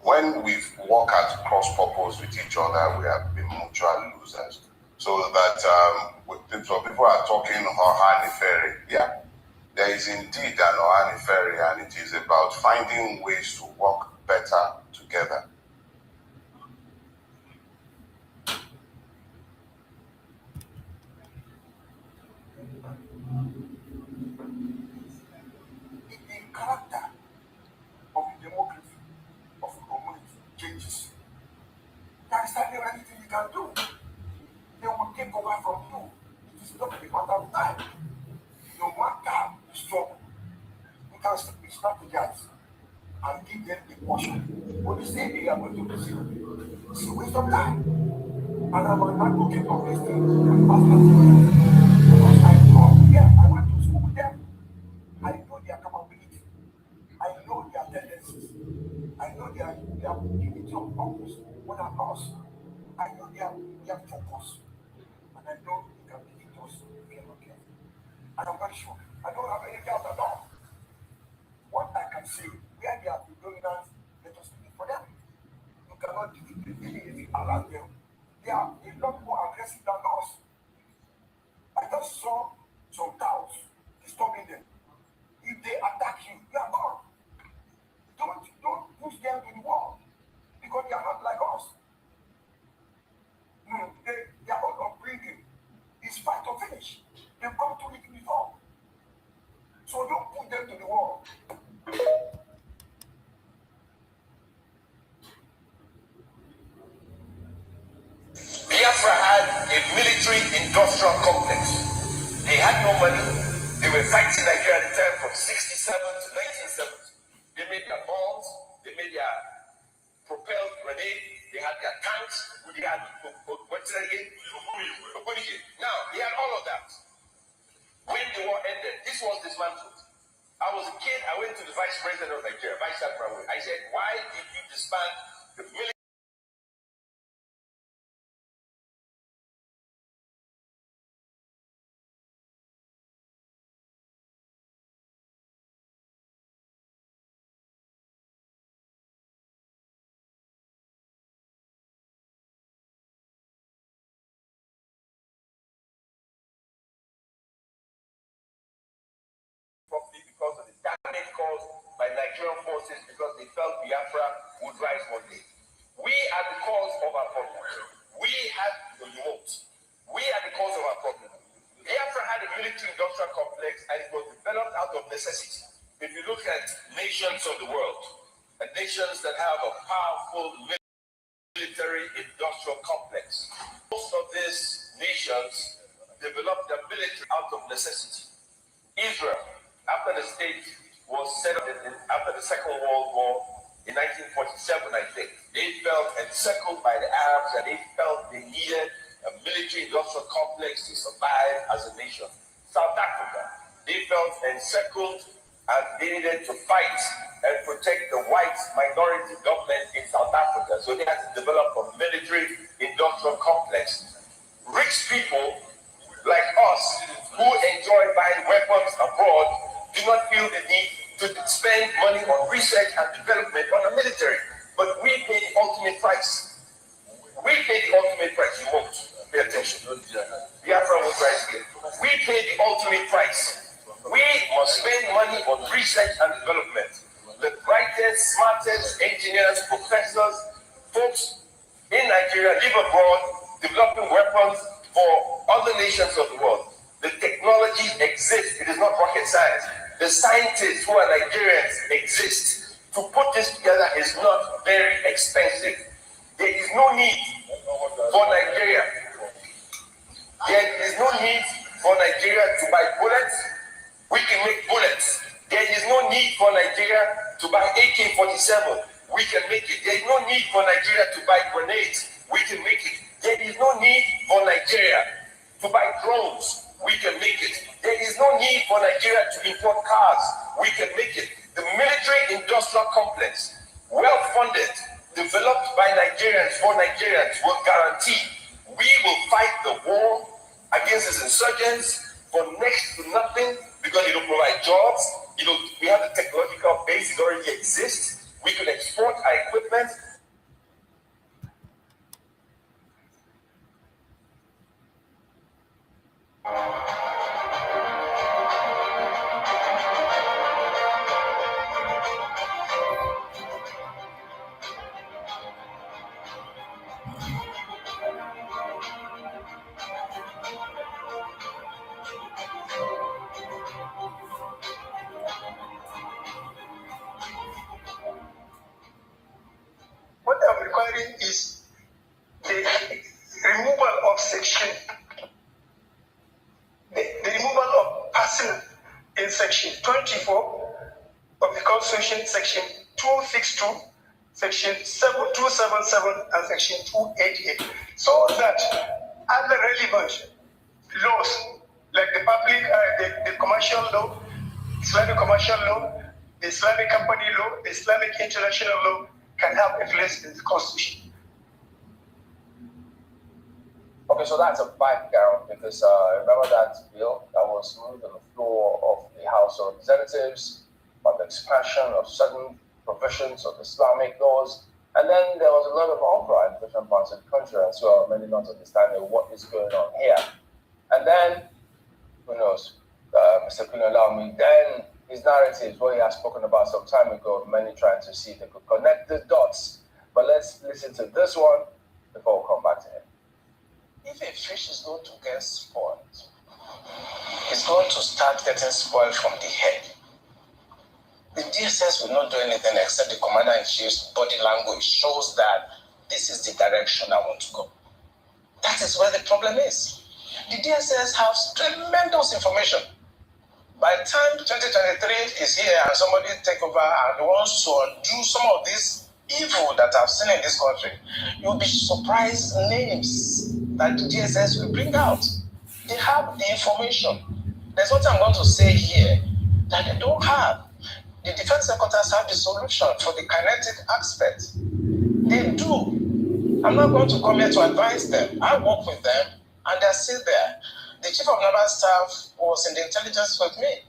When we work at cross purpose with each other, we have been mutual losers. So that so people are talking Ohani Ferry. Yeah, there is indeed an Ohani Ferry, and it is about finding ways to work better together. The character of the democracy of the community changes. There is hardly anything you can do. They will take over from you. It is not a matter of time. No matter the struggle, you can strategize and give them the portion. But they say they are going to receive. It's a waste of time. And I'm an advocate of this thing. Because I know, yeah, I went to school with them. I know their capability. I know their tendencies. I know their unity of purpose. What are us? I know their focus. And I know they can defeat us if we are not careful. And I'm very sure. I don't have any doubt at all. What I can say, where they have been dominant, let us speak for them. You cannot defeat them if you allow them. They are a lot more aggressive than us. I just saw some cows disturbing them. If they attack you, you are gone. Don't push them to the wall, because they are not like us. They are all upbringing. It's fight or finish. They've gone through it before. So don't put them to the wall. Biafra had a military-industrial complex. They had no money. They were fighting Nigeria at the time from 67 to 1970. They made their bombs. They made their propelled grenades. They had their tanks. They had what's that again? Now, they had all of that. When the war ended, this was dismantled. I was a kid. I went to the vice president of Nigeria, Vice Admiral. I said, why did you disband the military? Because of the damage caused by Nigerian forces, because they felt Biafra would rise one day. We are the cause of our problem. We had the remote. We are the cause of our problem. Biafra had a military-industrial complex, and it was developed out of necessity. If you look at nations of the world, and nations that have a powerful military-industrial complex, most of these nations developed their military out of necessity. Israel, after the state was set up after the Second World War in 1947, I think, they felt encircled by the Arabs, and they felt they needed a military-industrial complex to survive as a nation. South Africa, they felt encircled, and they needed to fight and protect the white minority government in South Africa. So they had to develop a military-industrial complex. Rich people like us, who enjoy buying weapons abroad, do not feel the need to spend money on research and development on the military. But we pay the ultimate price. We pay the ultimate price. You won't pay attention. Biafra will rise again. We pay the ultimate price. We must spend money on research and development. The brightest, smartest engineers, professors, folks in Nigeria live abroad, developing weapons for other nations of the world. The technology exists. It is not rocket science. The scientists who are Nigerians exist. To put this together is not very expensive. There is no need for Nigeria. There is no need for Nigeria to buy bullets. We can make bullets. There is no need for Nigeria to buy AK-47. We can make it. There is no need for Nigeria to buy grenades. We can make it. There is no need for Nigeria to buy drones. We can make it. There is no need for Nigeria to import cars. We can make it. The military-industrial complex, well-funded, developed by Nigerians for Nigerians, will guarantee we will fight the war against these insurgents for next to nothing because it will provide jobs. We have the technological base, it already exists. We can export our equipment. What I'm requiring is the removal of section, the removal of person in section 24 of the Constitution, section 262, section 277, and section 288, so that other relevant laws like the public, the commercial law, Islamic commercial law, the Islamic company law, the Islamic international law can have a place in the Constitution. Okay, so that's a background because remember that bill that was moved on the floor of the House of Representatives on the expansion of certain provisions of Islamic laws, and then there was a lot of outcry in different parts of the country, and so many not understanding what is going on here. And then, who knows, Mr. Kanu allowed me, then his narratives, what he has spoken about some time ago, many trying to see if they could connect the dots. But let's listen to this one before we come back to him. If a fish is going to get spoiled, it's going to start getting spoiled from the head. The DSS will not do anything except the Commander-in-Chief's body language shows that this is the direction I want to go. That is where the problem is. The DSS has tremendous information. By the time 2023 is here and somebody take over and wants to undo some of this evil that I've seen in this country, you'll be surprised names that the DSS will bring out. They have the information. There's what I'm going to say here that they don't have. The defense secretaries have the solution for the kinetic aspect. They do. I'm not going to come here to advise them. I work with them and they're still there. The chief of naval staff was in the intelligence with me.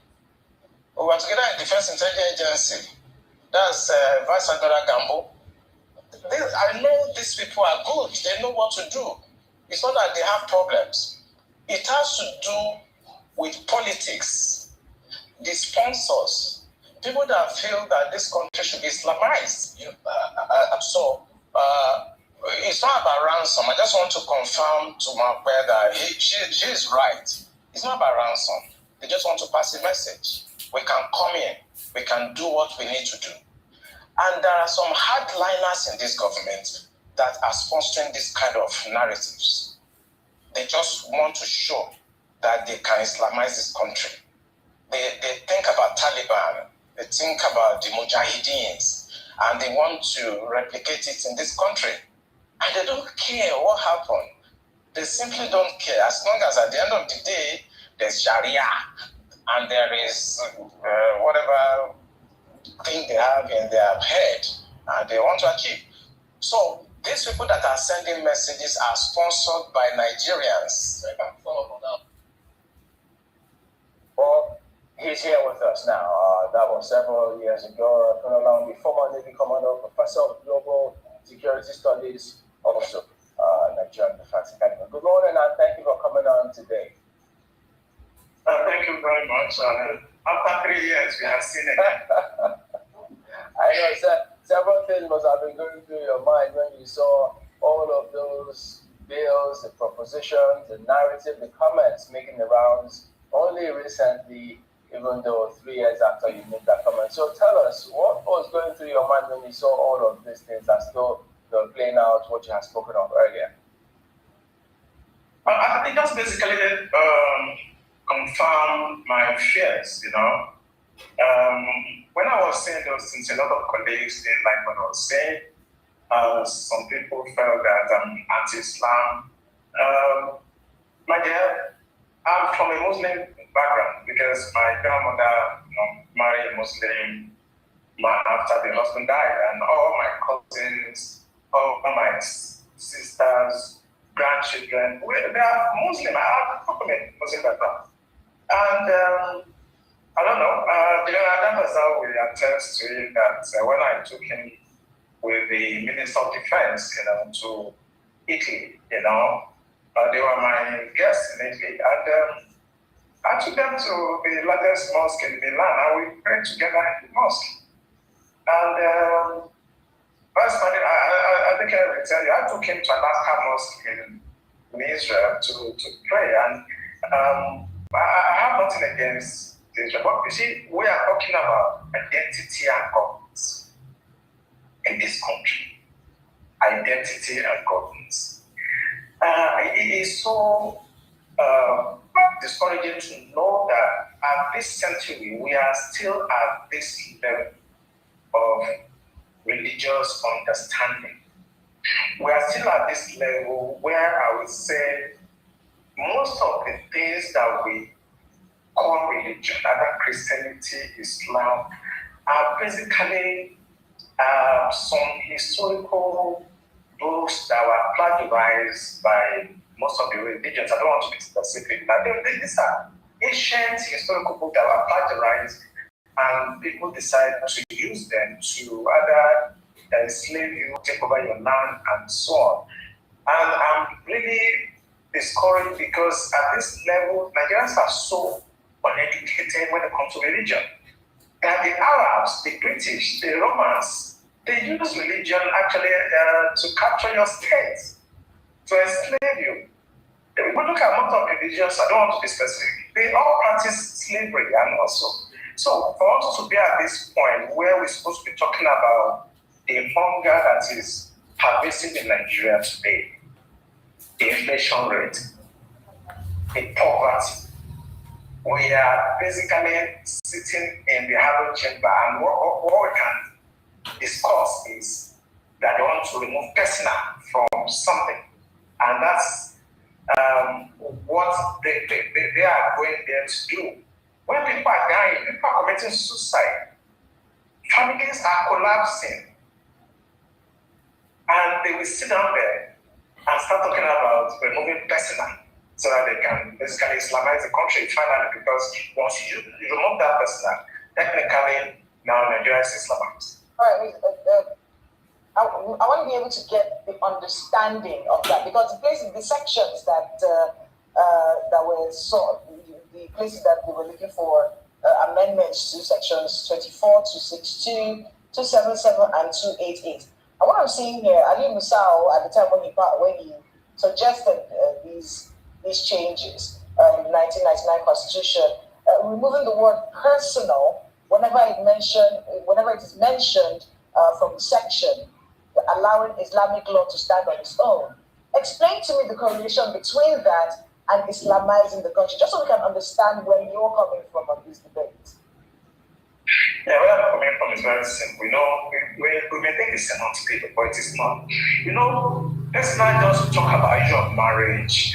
We were together in Defense Intelligence Agency. That's Vice Admiral Gambo. I know these people are good. They know what to do. It's not that they have problems. It has to do with politics. The sponsors, people that feel that this country should be Islamized. It's not about ransom. I just want to confirm to Marquette that she is right. It's not about ransom. They just want to pass a message. We can come in. We can do what we need to do. And there are some hardliners in this government that are sponsoring this kind of narratives. They just want to show that they can Islamize this country. They think about Taliban. They think about the Mujahideens. And they want to replicate it in this country. And they don't care what happened. They simply don't care. As long as at the end of the day, there's Sharia and there is whatever thing they have in their head and they want to achieve. So these people that are sending messages are sponsored by Nigerians. Well, he's here with us now. That was several years ago. Nnamdi, former Navy Commander, Professor of Global Security Studies, also Nigerian Defense Academy. Good morning and thank you for coming on today. Thank you very much. After 3 years, we have seen it. I know, sir. several things must have been going through your mind when you saw all of those bills, the propositions, the narrative, the comments making the rounds only recently, even though 3 years after you made that comment. So tell us, what was going through your mind when you saw all of these things as though they were playing out what you had spoken of earlier? I think that's basically confirmed my fears, you know. When I was saying those things, a lot of colleagues didn't like what I was saying. Some people felt that I'm anti-Islam. My dear, I'm from a Muslim background because my grandmother married a Muslim man after the husband died, and all my cousins, all my sisters, grandchildren, they are Muslim. I have a Muslim background. And I don't know, Adam Bazal will attest to it that when I took him with the Minister of Defense, to Italy, they were my guests in Italy. And I took them to the largest mosque in Milan, and we prayed together in the mosque. And I think I will tell you, I took him to Al-Aqsa Mosque in Israel to pray. And I have nothing against Israel, but you see, we are talking about identity and governance in this country. Identity and governance. It is so discouraging to know that at this century, we are still at this level of religious understanding. We are still at this level where I would say most of the things that we call religion, either Christianity, Islam, are basically some historical books that were plagiarized by most of the religions. I don't want to be specific. Now, these are ancient historical books that were plagiarized, and people decided to use them to either enslave you, take over your land, and so on. And I'm really discouraged because at this level, Nigerians are so uneducated when it comes to religion. And the Arabs, the British, the Romans, they use religion actually to capture your state, to enslave you. If we look at most of the religions, I don't want to be specific, they all practice slavery and also. So for us to be at this point where we're supposed to be talking about the hunger that is pervasive in Nigeria today, the inflation rate, the poverty, we are basically sitting in the hollow chamber, and what we can discuss is that they want to remove personal from something, and that's what they are going there to do. When people are dying, people are committing suicide, families are collapsing, and they will sit down there and start talking about removing personal so that they can basically Islamize the country finally, because once you remove that personal, technically now Nigeria is Islamized. All right, I want to be able to get the understanding of that, because the sections that were sought, the places that they were looking for amendments to sections 24, 262, 277, and 288. And what I'm seeing here, Ali Musao, at the time when he suggested these changes in the 1999 Constitution, removing the word personal whenever it is mentioned from the section, allowing Islamic law to stand on its own. Explain to me the correlation between that and Islamizing the country, just so we can understand where you're coming from on this debate. Yeah, where I'm coming from is very simple. We may think it's semantic, but it is not. Let's not just talk about issue of marriage,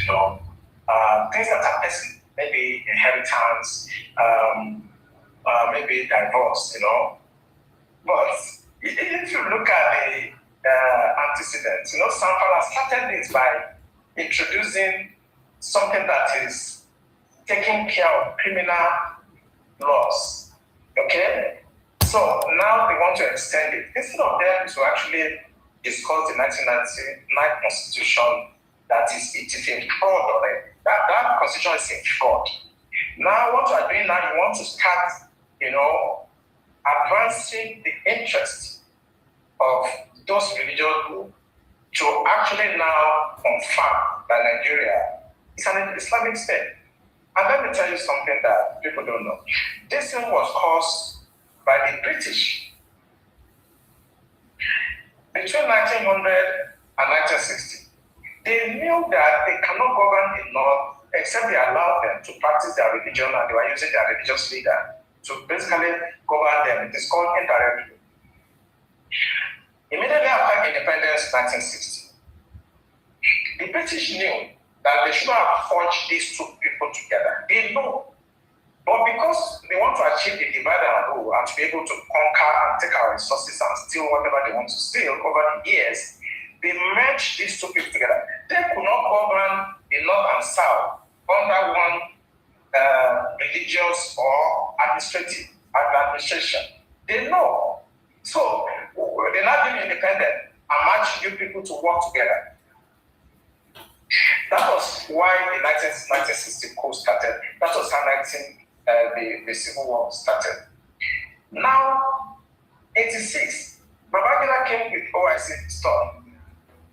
things that are personal, maybe inheritance, maybe divorce, But if you look at the antecedents, Sanfala started this by introducing something that is taking care of criminal laws. Okay? So now they want to extend it. Instead of them to actually discuss the 1999 Constitution, it is a fraud already. That Constitution is a fraud. Now what you are doing now, you want to start, advancing the interest of those religious groups to actually now confirm that Nigeria is an Islamic state. And let me tell you something that people don't know. This thing was caused by the British. Between 1900 and 1960, they knew that they cannot govern the North except they allowed them to practice their religion, and they were using their religious leader to basically govern them. It is called indirect rule. Immediately after independence, 1960, the British knew that they should have forged these two people together. They know. But because they want to achieve the divide and rule and to be able to conquer and take our resources and steal whatever they want to steal over the years, they merged these two people together. They could not govern the North and South under one religious or administration. They know. So they now being independent and match you people to work together. That was why the 1960 coup started. That was how the Civil War started. Now, 86, Babangida came with OIC stuff,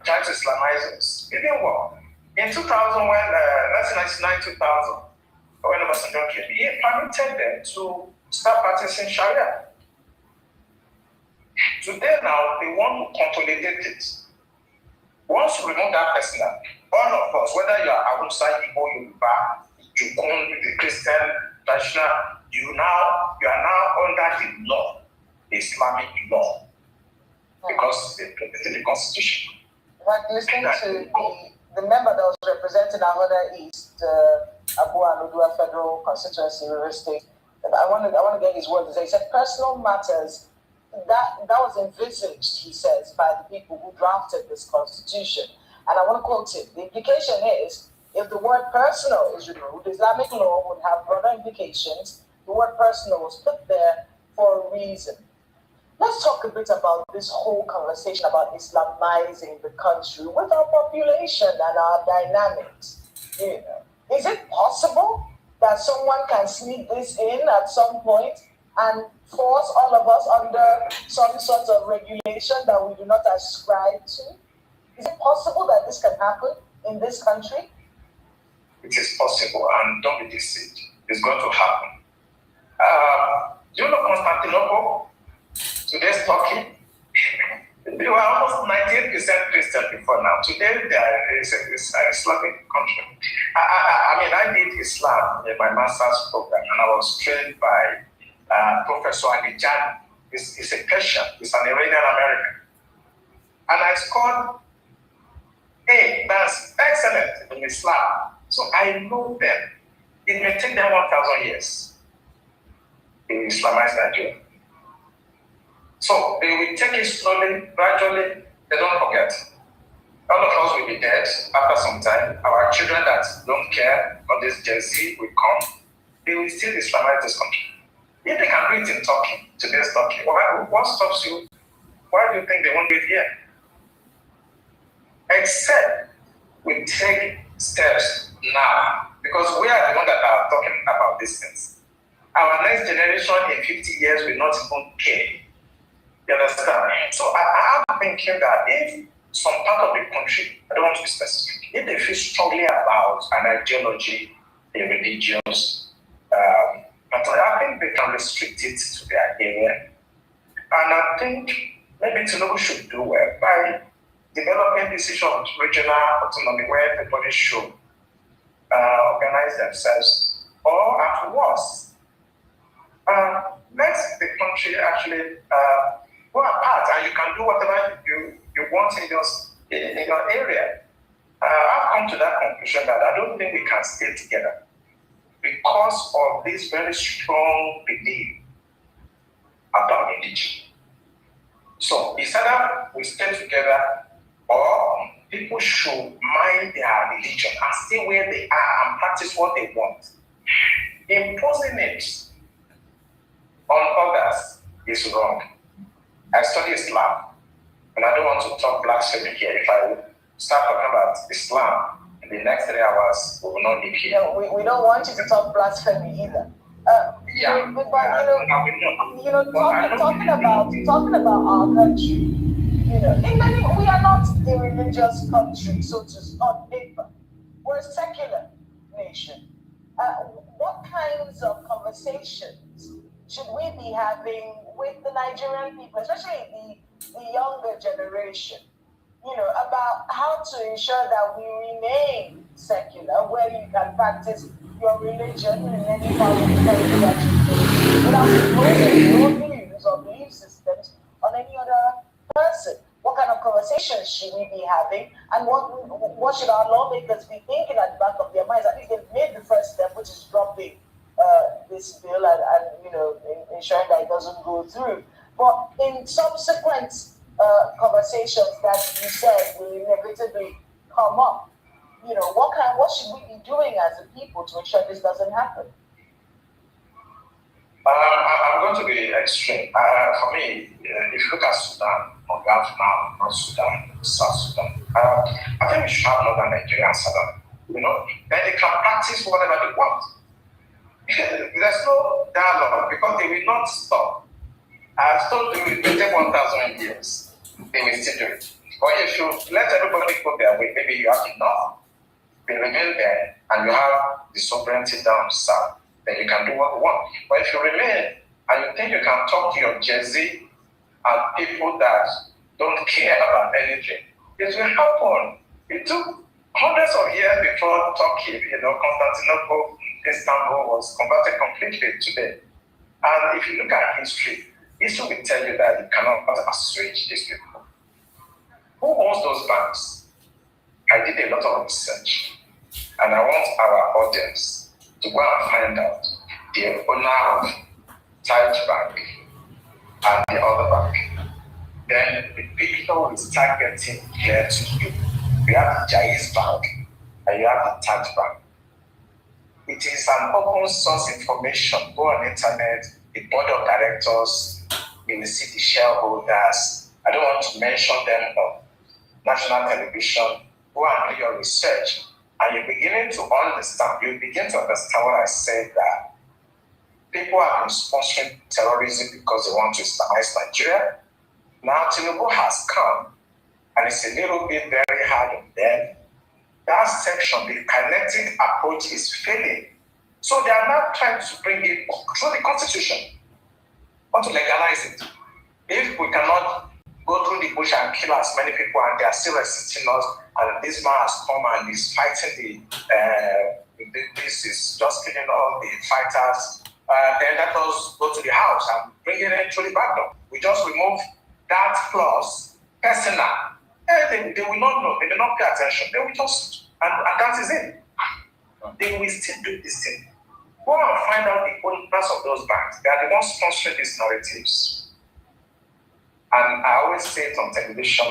trying to Islamize us. It didn't work. In 2000, when 1999-2000, when Obasanjo came, he permitted them to start practicing Sharia. Today now, they want to consolidate it. Once you remove that person, all of us, whether you are Hausa, Igbo, Yoruba, Jukun, the Christian, traditional, you are now under the law, the Islamic law, because they put it in the Constitution. Like listening to the member that was representing Ahoda East, Abu Anudua Federal Constituency, River State, I want to get his words. He said personal matters. That was envisaged, he says, by the people who drafted this constitution. And I want to quote him. The implication is, if the word personal is removed, Islamic law would have broader implications. The word personal was put there for a reason. Let's talk a bit about this whole conversation about Islamizing the country with our population and our dynamics. You know, is it possible that someone can sneak this in at some point and force all of us under some sort of regulation that we do not ascribe to? Is it possible that this can happen in this country? It is possible, and don't be deceived. It's going to happen. Do you know Constantinople? Today's Turkey. They were almost 98% Christian before now. Today, there is an Islamic country. I did Islam in my master's program, and I was trained by Professor Alijan. He's a Persian. He's an Iranian American. And I scored A. That's excellent in Islam. So I know them. It may take them 1,000 years to Islamize Nigeria. So they will take it slowly, gradually. They don't forget. All of us will be dead after some time. Our children that don't care, or this Gen Z will come. They will still Islamize this country. If they can do it in Turkey, today's Turkey, what stops you? Why do you think they won't do it here? Except we take steps now, because we are the ones that are talking about these things. Our next generation in 50 years will not even care. You understand? So I am thinking that if some part of the country, I don't want to be specific, if they feel strongly about an ideology, a religious, but I think they can restrict it to their area. And I think maybe Tinubu should do well by developing this issue of regional autonomy where everybody should organize themselves, or at worst, let the country actually go apart and you can do whatever you want in your area. I've come to that conclusion that I don't think we can stay together because of this very strong belief about religion. So it's either we stay together or people should mind their religion and stay where they are and practice what they want. Imposing it on others is wrong. I study Islam, and I don't want to talk blasphemy here. If I start talking about Islam in the next 3 hours, we will not live here. No, we don't want you to talk blasphemy either. Talking about our country, You know, in many, we are not a religious country, so to on paper. We're a secular nation. What kinds of conversations should we be having with the Nigerian people, especially the younger generation, you know, about how to ensure that we remain secular, where you can practice your religion in any part of the country that you do without imposing your views or belief systems on any other person? What kind of conversations should we be having, and what should our lawmakers be thinking at the back of their minds? At least they've made the first step, which is dropping this bill and you know, ensuring that it doesn't go through. But in subsequent conversations that you said will inevitably come up, you know, what should we be doing as a people to ensure this doesn't happen? I'm going to be extreme. For me, if you look at Sudan, or Gulf now, North Sudan, South Sudan, I think we should have Northern Nigeria and Southern. You know, then they can practice whatever they want. There's no dialogue because they will not stop. I've told you it will take 1,000 years. They will still do it. But if you let everybody go their way, maybe you have enough. They remain there and you have the sovereignty down south, then you can do what you want. But if you remain and you think you can talk to your Jersey and people that don't care about anything, it will happen. It took hundreds of years before Turkey, you know, Constantinople, Istanbul was converted completely today. And if you look at history will tell you that you cannot assuage these people. Who owns those banks? I did a lot of research, and I want our audience to go and find out the owner of Taj Bank and the other bank. Then the people will start getting clear to you. You have the Jais Bank and you have the Taj Bank. It is an open source information. Go on the internet, the board of directors, you will see the shareholders. I don't want to mention them on national television. Go and do your research, and you're beginning to understand. You begin to understand what I said, that people have been sponsoring terrorism because they want to Islamize Nigeria. Now Tinubu has come, and it's a little bit very hard on them. That section, the kinetic approach is failing. So they are now trying to bring it through the constitution, want to legalize it. If we cannot go through the bush and kill as many people and they are still resisting us, and this man has come and is fighting this is just killing all the fighters, then let us go to the house and bring it in through the back door. We just remove that clause, personal. They will not know, they will not pay attention. They will just, and that is it. They will still do this thing. Go and find out the owners of those banks. They are the ones sponsoring these narratives. And I always say it on television,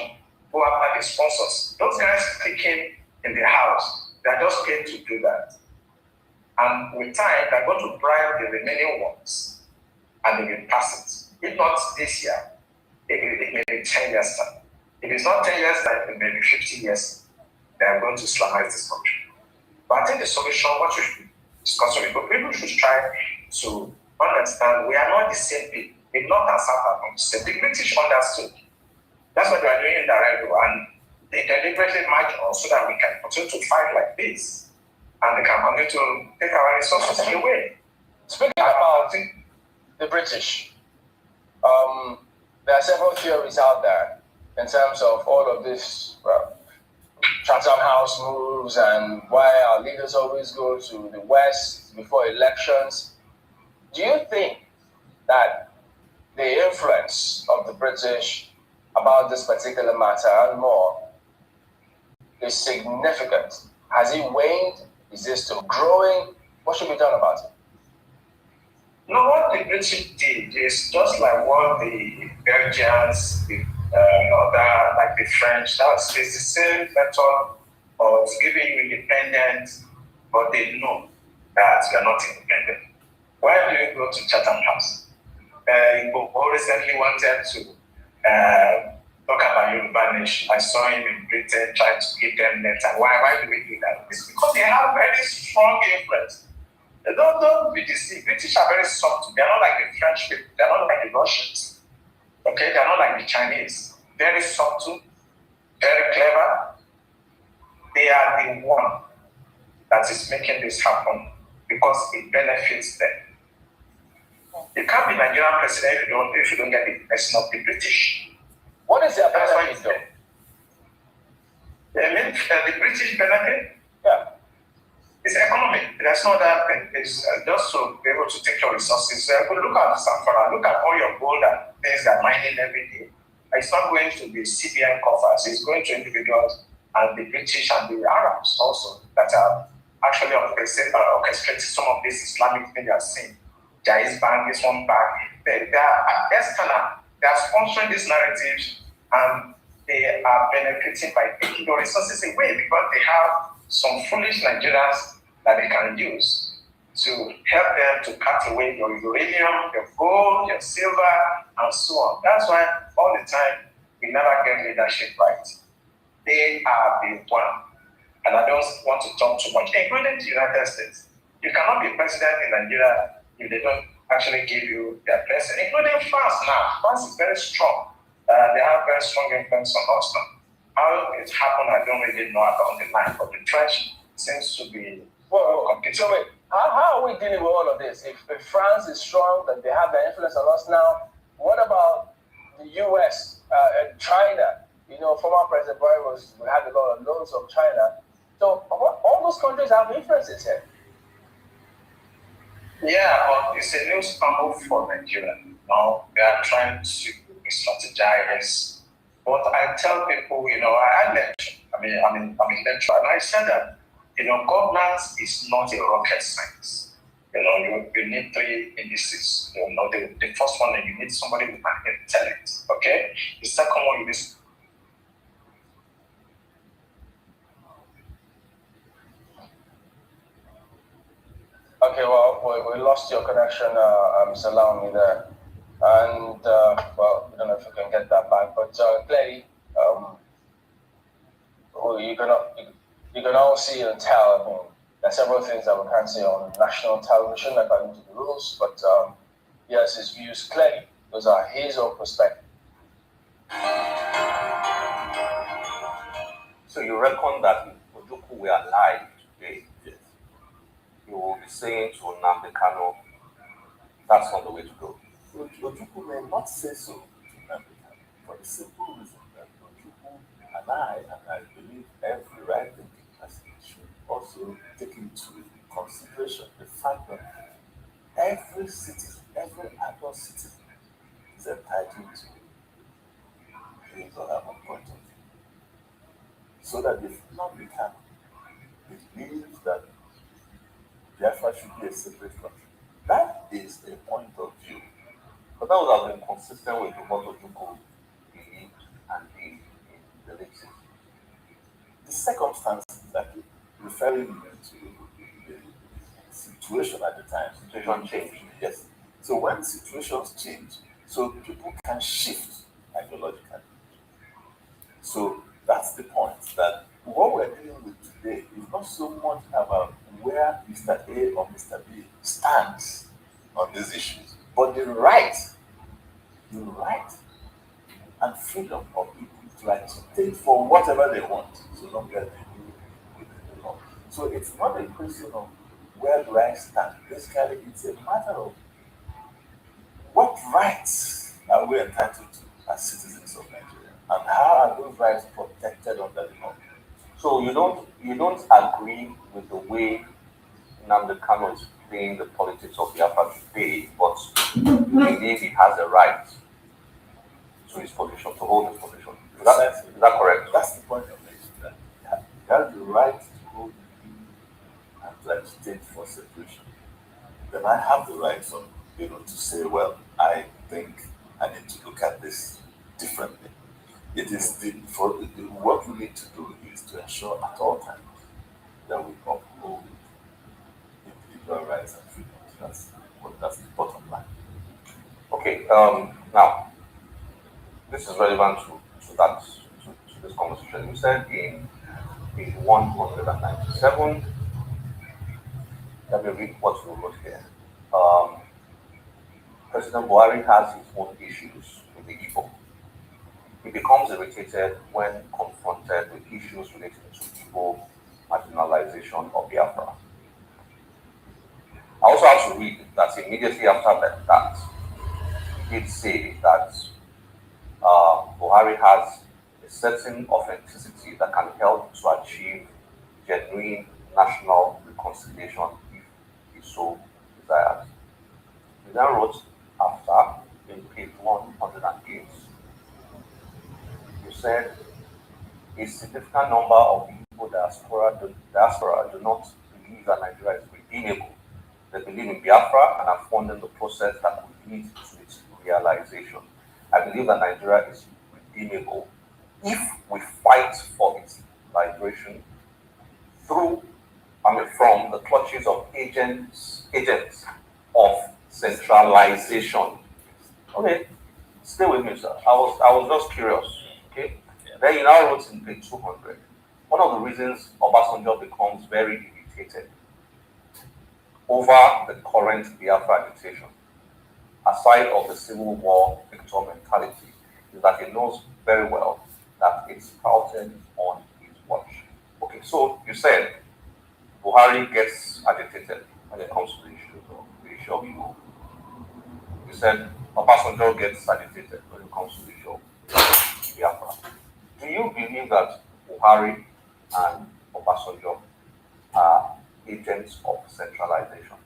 go after the sponsors. Those guys speaking in the house, they are just paid to do that. And with time, they're going to bribe the remaining ones, and they will pass it. If not this year, it may be 10 years time. If it's not 10 years time, it may be 50 years. They are going to Islamize this country. But I think the solution, what we should discuss with people should try to understand we are not the same people. The North and South are not the same. The British understood. That's what they are doing in the right way, and they deliberately march on so that we can continue to fight like this, and they can continue to take our resources away. Speaking about the British, there are several theories out there in terms of all of this Chatham House moves and why our leaders always go to the West before elections. Do you think that the influence of the British about this particular matter and more is significant? Has it waned? Is it still growing? What should be done about it? No, what the British did is just like what the Belgians, the other, like the French, it's the same method of giving you independence, but they know that you are not independent. Why do you go to Chatham House? Igbo recently wanted to talk about Yoruba nation. I saw him in Britain trying to give them letter. Why do we do that? It's because they have very strong influence. Don't be deceived. British are very soft. They are not like the French people. They are not like the Russians. Okay, they are not like the Chinese. very subtle, very clever. They are the one that is making this happen because it benefits them. You can't be Nigerian president if you don't get the blessing of the British. What is their benefit though? I mean, the British benefit? Yeah. It's economic. There's no other thing. It's just to be able to take your resources. Look at Zamfara, look at all your gold and things that are mining every day. It's not going to be CBN coffers. It's going to individuals and the British and the Arabs also that are actually orchestrating some of this Islamic thing you are seeing. Jais Bank, this one bank. They are external. They are sponsoring these narratives and they are benefiting by taking your resources away because they have some foolish Nigerians that they can use to help them to cut away your uranium, your gold, your silver, and so on. That's why all the time we never get leadership right. They are the one. And I don't want to talk too much, including the United States. You cannot be president in Nigeria if they don't actually give you their blessing, including France now. France is very strong. They have very strong influence on us now. How it happened, I don't really know about the line, but the French seems to be competing. So wait, how are we dealing with all of this? If France is strong, that they have their influence on us now, what about the US and China? You know, former President Buhari we had a lot of loans from China. So all those countries have influences here. Yeah, but it's a new scramble for Nigeria. Now we are trying to strategize. But I tell people, I lecture. I'm a lecturer, and I said that, governance is not a rocket science. You need three indices. The first one, you need somebody with an intellect. Okay. The second one, you need. Okay, well, we lost your connection, Mr. Laomi there. And, well, I don't know if you can get that back, but clearly, you can all see and tell. I mean, there are several things that we can't see on national television according to the rules, but he has his views clearly. Those are his own perspective. So you reckon that if Ojukwu were alive today, you will be saying to Nnamdi Kanu, that's not the way to go. Ojukwu may not say so to Nnamdi Kanu for the simple reason that Ojukwu and I believe every right thinking person should also take into consideration the fact that every citizen, every adult citizen is entitled to his or her own point of view. So that if Nnamdi Kanu believes that Biafra should be a separate country, that is a point of view. But that would have been consistent with what Ojukwu believed and did in the late 60s. The circumstances that referring to the situation at the time. Situation changed. Yes. So when situations change, so people can shift ideologically. So that's the point, that what we're dealing with today is not so much about where Mr. A or Mr. B stands on these issues, but the right and freedom of people to agitate for whatever they want, so long as they do within the law. So it's not a question of where do I stand. Basically, it's a matter of what rights are we entitled to as citizens of Nigeria, and how are those rights protected under the law. So you don't agree with the way Nnamdi Kanu is playing the politics of Biafra today, but you believe he has a right to his position, to hold his position. Is that correct? That's the point of it. He has the right to hold and to agitate for separation. Then I have the right to say, well, I think I need to look at this differently. It is what we need to do is to ensure at all times that we uphold individual rights and freedoms. That's the bottom line. Okay. Now, this is relevant to this conversation. You said in page 197. Let me read what you wrote here. President Buhari has his own issues with the Igbo. He becomes irritated when confronted with issues related to Igbo marginalization of Biafra. I also have to read that immediately after that, he did say that Buhari has a certain authenticity that can help to achieve genuine national reconciliation if he so desires. He then wrote after, in page 108, he said, a significant number of the Igbo diaspora do not believe that Nigeria is redeemable. They believe in Biafra and are funding the process that could lead to its realization. I believe that Nigeria is redeemable if we fight for its liberation from the clutches of agents of centralization. Okay, stay with me, sir. I was just curious. Okay, then he now wrote in page 200. One of the reasons Obasanjo becomes very irritated over the current Biafra agitation, aside of the Civil War victor mentality, is that he knows very well that it's sprouted on his watch. Okay, so you said Buhari gets agitated when it comes to the issue of Igbo. You said Obasanjo gets agitated when it comes to the issue of Biafra. Do you believe that Buhari and Obasanjo are agents of centralization?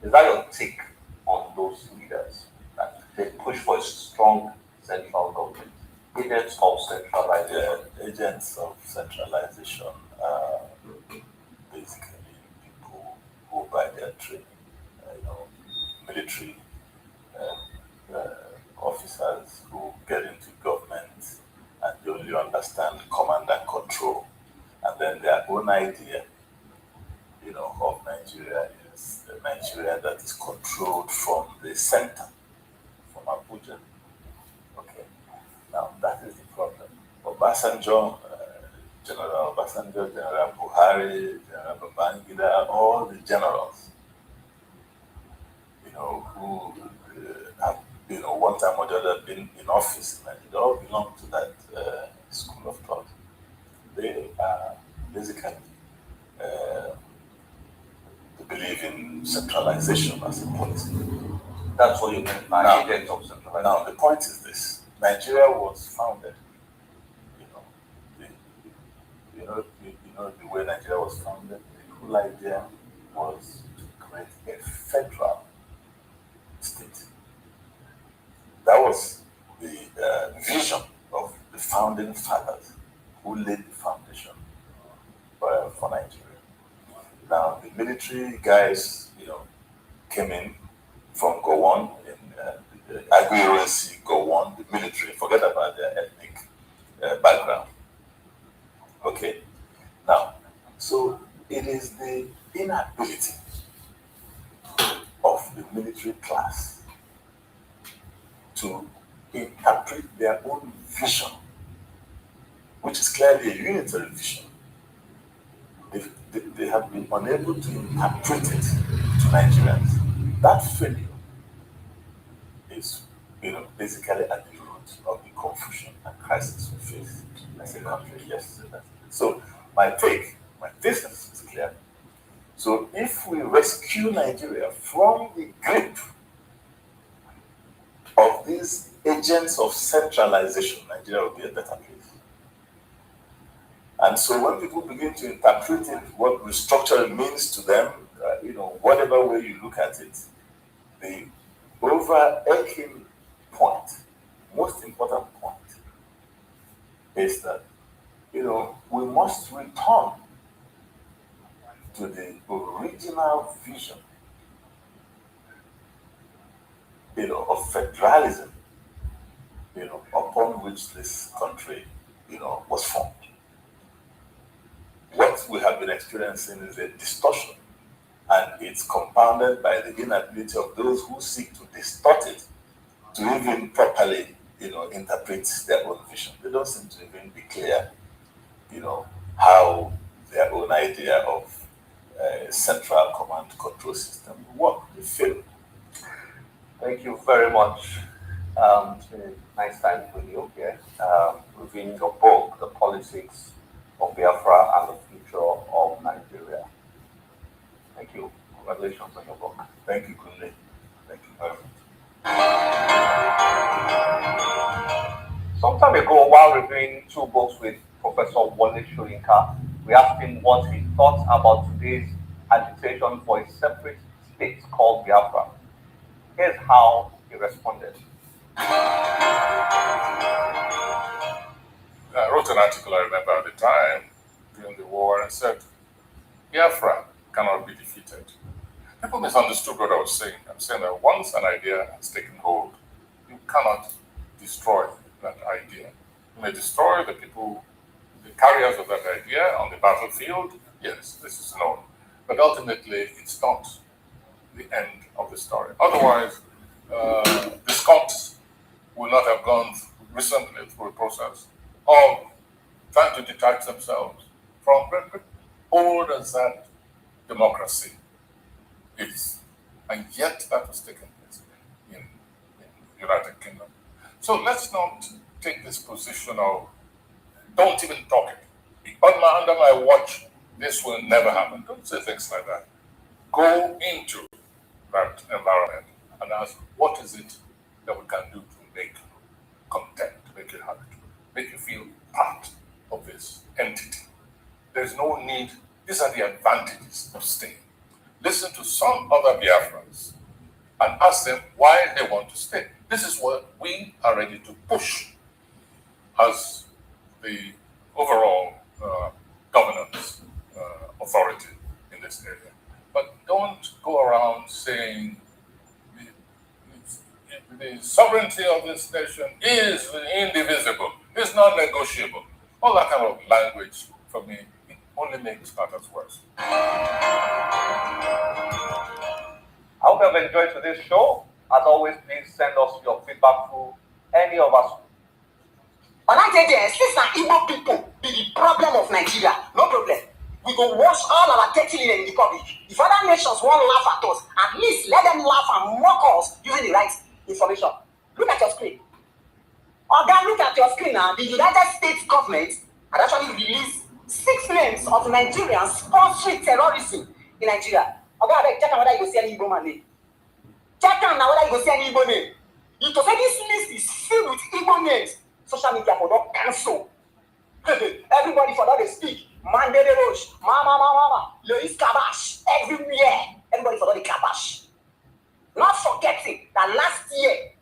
Is that your take on those leaders, that they push for a strong central government? Agents of centralization. Agents of centralization are basically people who, by their training, military officers who get into government and they only understand command and control, and then their own idea, of Nigeria is a Nigeria that is controlled from the center, from Abuja. Okay, now that is the problem. Obasanjo, General Obasanjo, General Buhari, General Babangida, all the generals, who have, one time or the other been in office, and they all belong to that school of thought. They are basically they believe in centralization as a policy. That's what you meant by agent of centralization. Now, the point is this: Nigeria was founded. The way Nigeria was founded, the whole idea was to create a federal state. That was the vision of the founding fathers who laid the foundation for Nigeria. Now, the military guys, came in from Gowon, the Agri-Rensi Gowon, the military, forget about their ethnic background. Okay. Now, so it is the inability of the military class to interpret their own vision, which is clearly a unitary vision. They have been unable to interpret it to Nigerians. That failure is, basically at the root of the confusion and crisis we face as a country. Yes. So my thesis is clear. So if we rescue Nigeria from the grip of these agents of centralization, Nigeria will be a better place. And so when people begin to interpret it, what restructuring means to them, whatever way you look at it, the overarching point, most important point, is that, we must return to the original vision, of federalism, upon which this country, was formed. What we have been experiencing is a distortion, and it's compounded by the inability of those who seek to distort it to even properly, interpret their own vision. They don't seem to even be clear, how their own idea of central command control system will work. They fail. Thank you very much. It's been a nice time with you here, reviewing your book, The Politics of Biafra and the Future of Nigeria. Thank you. Congratulations on your book. Thank you, Kunle. Thank you very much. Some time ago, while reviewing two books with Professor Wole Soyinka, we asked him what he thought about today's agitation for a separate state called Biafra. Here's how he responded. I wrote an article, I remember at the time, during the war, and said, Biafra cannot be defeated. People misunderstood what I was saying. I'm saying that once an idea has taken hold, you cannot destroy that idea. You may destroy the people, the carriers of that idea on the battlefield. Yes, this is known. But ultimately, it's not the end of the story. Otherwise, the Scots would not have gone recently through a process of trying to detach themselves from old as that democracy is. And yet that was taking place in the United Kingdom. So let's not take this position of don't even talk it. Under my watch, this will never happen. Don't say things like that. Go into that environment and ask, what is it that we can do to make you content, to make you happy, to make you feel part of this entity? There's no need. These are the advantages of staying. Listen to some other Biafrans and ask them why they want to stay. This is what we are ready to push as the overall governance authority in this area. But don't go around saying the sovereignty of this nation is indivisible, it's not negotiable. All that kind of language, for me, it only makes matters worse. I hope you have enjoyed today's show. As always, please send us your feedback through any of us. But I tell you, since the Igbo people be the problem of Nigeria, no problem. We go wash all our dirty linen in the public. If other nations want to laugh at us, at least let them laugh and mock us using the right information. Look at your screen. Oga, look at your screen now. The United States government had actually released 6 names of Nigerians sponsoring terrorism in Nigeria. Oga, check out whether you go see any Igbo man name. Check out now whether you go see any Igbo name. You to say this list is filled with Igbo names. Social media for not cancel. Everybody for that they speak. Mandele Roche, Mama, Lois Kabash, everywhere. Everybody for that they Kabash. Not forgetting that last year,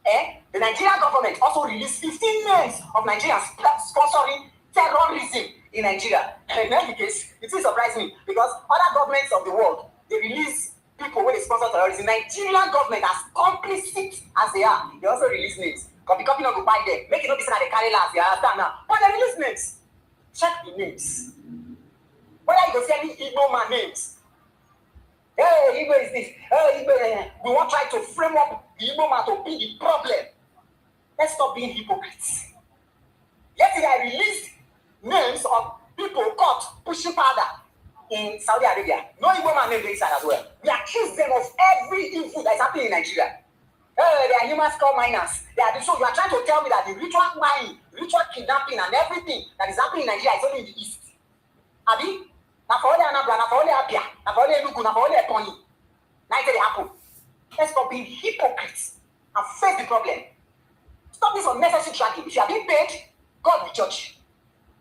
the Nigerian government also released 15 names of Nigerians sponsoring terrorism in Nigeria. In any case, it will surprise me because other governments of the world, they release people when they sponsor terrorism. Nigerian government, as complicit as they are, they also release names. Copy not go buy them. Make it not be said that they carry last. You understand now? But they release names. Check the names. Whether you go see any Igbo man names. Hey, Igbo is this. Hey, Igbo, we want to try to frame up the Igbo man to be the problem. Let's stop being hypocrites. Yesterday, I released names of people caught pushing powder in Saudi Arabia. No Igbo man named inside as well. We accuse them of every evil that is happening in Nigeria. They are human skull miners. So you are trying to tell me that the ritual mining, ritual kidnapping, and everything that is happening in Nigeria is only in the east. Abi? Now for all the Anambra, now for all the Abia, now for all the Enugu, now for all the Ebonyi. Now it happen. Let's stop being hypocrites and face the problem. Stop this unnecessary dragging. If you are being paid, God will judge.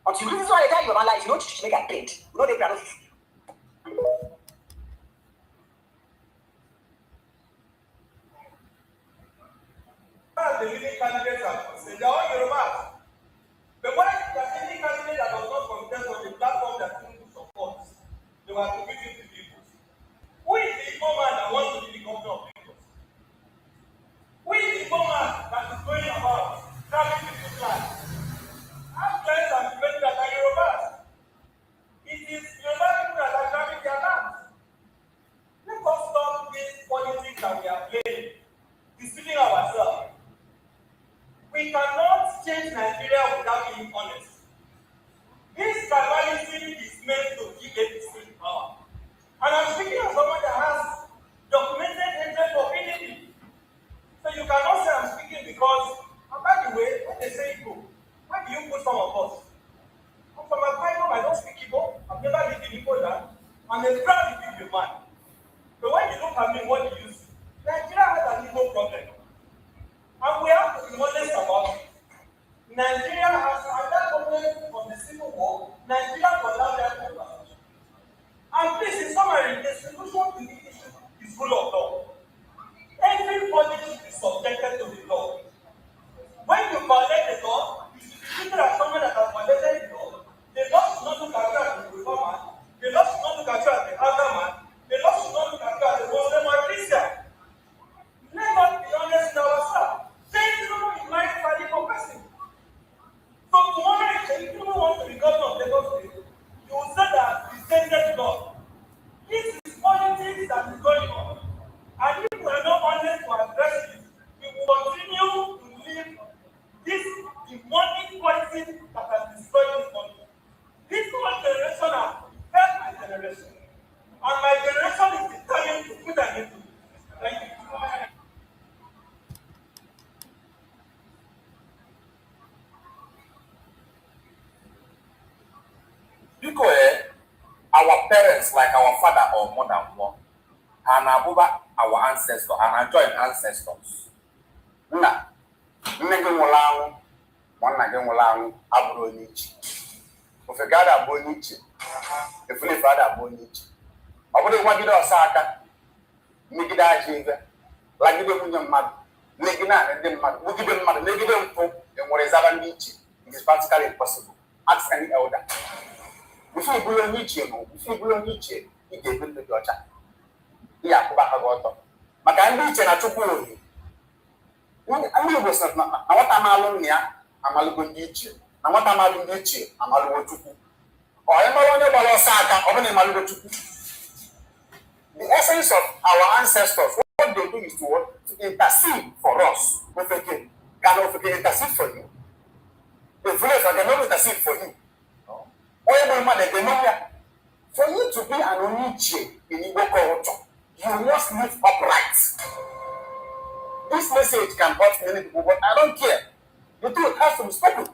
Until you lose all the time in your life, you know to make it paid. You know they will not. The leading candidates are they are all Yorubas. But when there is any candidate that does not contest on the platform that Kanu supports, they were committing to people. Who is the Igbo man that wants to be the governor of Lagos? Who is the Igbo man that is going about traveling people's lives? Ask friends and friends that are Yorubas. It is Yoruba people that are traveling their lands. Let us stop this politics that we are playing, deceiving ourselves. We cannot change Nigeria without being honest. This tribalism is meant to give a distinct power. some of us. I'm from a tribe, I don't speak Igbo. I've never lived in Igbo land. I'm a proud Igbo man. But when you look at me, what do you see? Nigeria has an Igbo problem. And we have to be honest about it. Nigeria has, at that moment of the Civil War, Nigeria was not there for us. And please, in summary, the solution to the issue is rule of law. Everybody should be subjected to the law. When you violate the law, you should be treated as someone that has violated the law. The law should not look at you as a reformer man. The law should not look at you as the elder man. The law should not look at you as a Muslim or Christian. Let us be honest with ourselves. Say no is my radical person. So tomorrow, if you want to be governor of Lagos State, you will say that the stated law. This is politics that is going on. And if we are not honest to address it, we will continue to live this demonic poison that has destroyed this country. This whole generation has failed my generation. And my generation is determined to put an end to it. Thank you. Because our parents, like our father or mother, and our ancestors, and joint ancestors. Nna, nne gị nwụrụ anwụ, nwanna gị nwụrụ anwụ, abụrụ onye iche. Ofe gada abụ onye iche, efulefe ada abụ onye iche. Ọ bụrụ nwagide ọsa aka, megide ajọ ibe, lagide nwunye mmadụ, legide anị ndị mmadụ, gbugide mmadụ, legide mpụ, enwere zaba ndị iche. It is practically impossible. Ask any elder. If you believe in Nietzsche, you get into the church. You have to back about. But I need to not to go. I'm going to say, "I want to malum here. I'm going to Nietzsche. I want to malum Nietzsche. I'm going to go. Or I'm going to go Osaka. I'm going to go. The essence of our ancestors, what they do is to intercede for us. If they can intercede for you, the village can intercede for you. For you to be an Oniche in Igbo culture, you must live upright. This message can hurt many people, but I don't care. The truth has to be spoken.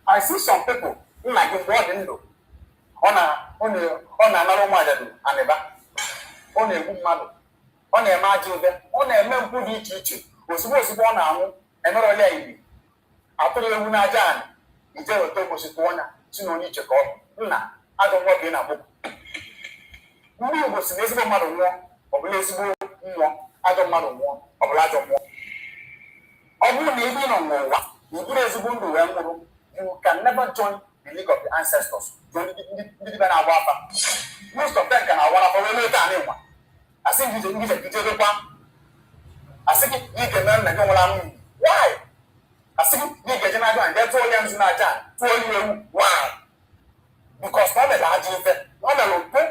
I see some people like God in the on another mother and a back on a good mother on a margin on a man who did teach was supposed to be one arm and not a lady. After you win a jan, you tell a topo situana, Sino Nietzsche call. Nuna, I don't work in a book. Who was a visible mother war, or visible war, I don't matter war, or larger war. Or who may be on war, you can never join the League of the Ancestors. Most of them can have one. I think you need a detailed one. I think you need a man and why? I think you get another and that's all young Najan. Why? Because not a large event, not a local.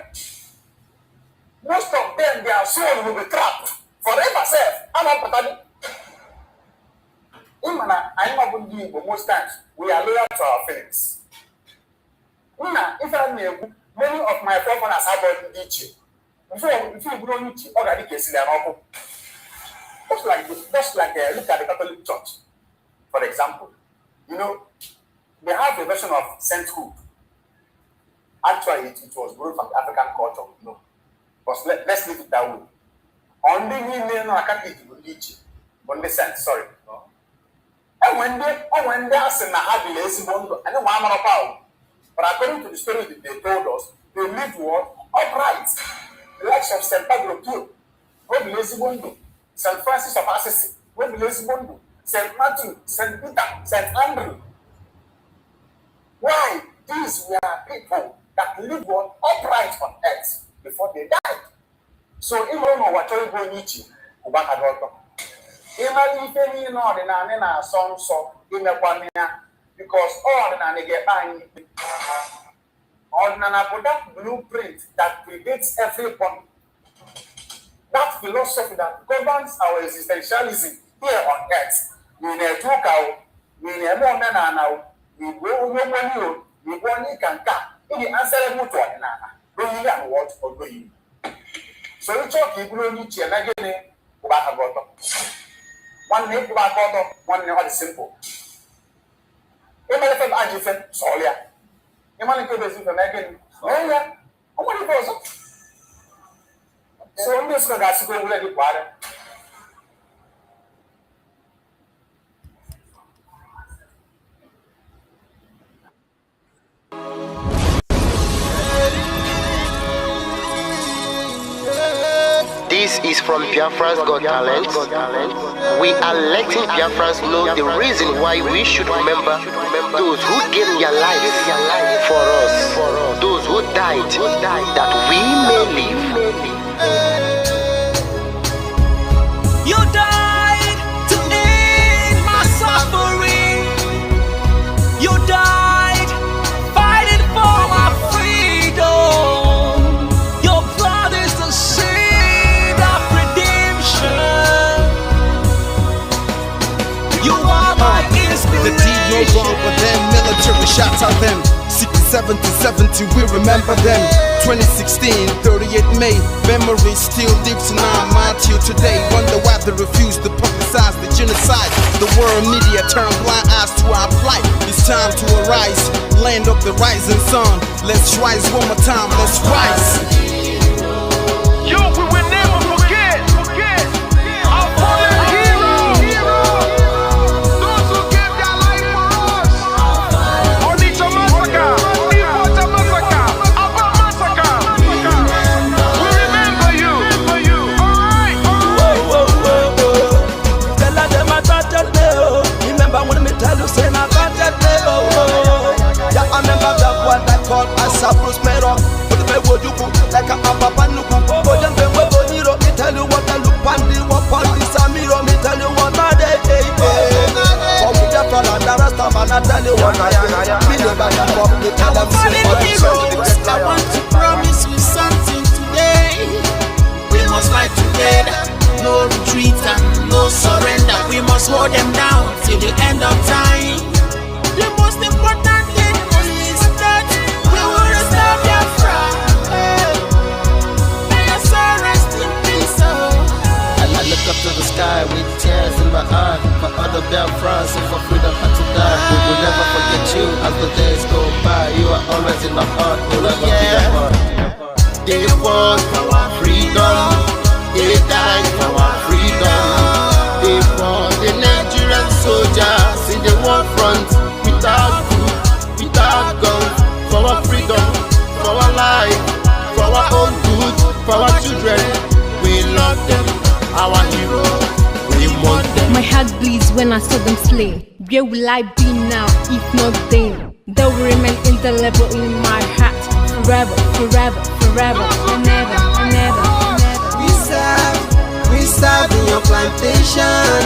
Most of them, their soul will be trapped forever, safe. I'm not pretending. I'm not going to do but most times we are loyal to our feelings. If I may, many of my forefathers have already Nietzsche. If you grow Nietzsche, already can see their novel. Just like look at the Catholic Church, for example. You know, they have a version of sainthood. Actually, it was borrowed from the African culture, you know. But let's leave it that way. Only I can't eat with Nietzsche. Only saint, sorry. And when they are saying I have the lazy bundle, and then one power. But according to the story that they told us, they lived what? Upright. The likes of St. Padre Pio, where the lazy bundle, St. Francis of Assisi, where the lazy bundle, St. Matthew, St. Peter, St. Andrew. Why? These were people that lived what? Upright on earth before they died. So even though what you go Nietzsche, Imagine in ordinary na some in the one because ordinary get by ordinary put that blueprint that predates everyone. That philosophy that governs our existentialism here on earth. We need to go, we need more now, we will know we want can come. The answer to ordinary. Going and what or going. So it's all people need to again. One name to our photo, one name is simple. Emma and Jiffin, Solia. Emma could be American. Oh, yeah. How many person? So I'm just going to go with the water. This is from Biafra's Got Talent. We are letting Biafrans know the reason why we should remember those who gave their lives for us, those who died, that we may live. You died to end my suffering. You died fighting for my freedom. Your blood is the seed of redemption. You are my inspiration. The deed no wrong with them, military shots at them. 67 to 70, we remember them. 2016, 38 May, memory still lives in our mind till today. Wonder why they refuse to publicize the genocide. The world media turn blind eyes to our plight. It's time to arise, land of the rising sun. Let's rise one more time, let's rise. Yo, we will never forget our fallen heroes. Those who gave their life for us. Onitsha massacre, Ipocha massacre, Aba massacre. We remember you. Alright. Tell them I got me. Remember when me tell you say I got me. Yeah, I remember that what I called as a Bruce Mero. But the way you go like a papa nuku. Oh, then the way you me tell you what I look pandi, what pandi samiro. Me tell you what I dey. For we just fall and the rest of I tell you what I am. Me never give up. Me tell them I want to promise you something today. We must fight together. No retreat and no surrender. We must hold them down till the end of time. The most important thing is that we will restore Biafra. May your soul rest in peace. I look up to the sky with tears in my eyes for other Biafrans and for freedom had to die. We will never forget you as the days go by. You are always in my heart. We'll never be apart. They fought for our freedom. They died for our freedom. They fought the Nigerian soldiers in the war front without food, without guns, for our freedom, for our life, for our own good, for our children. We love them, our heroes. We want them. My heart bleeds when I saw them slain. Where will I be now if not then? They will remain indelible in my heart forever, forever, forever, and ever, and ever, and ever. We serve in your plantation,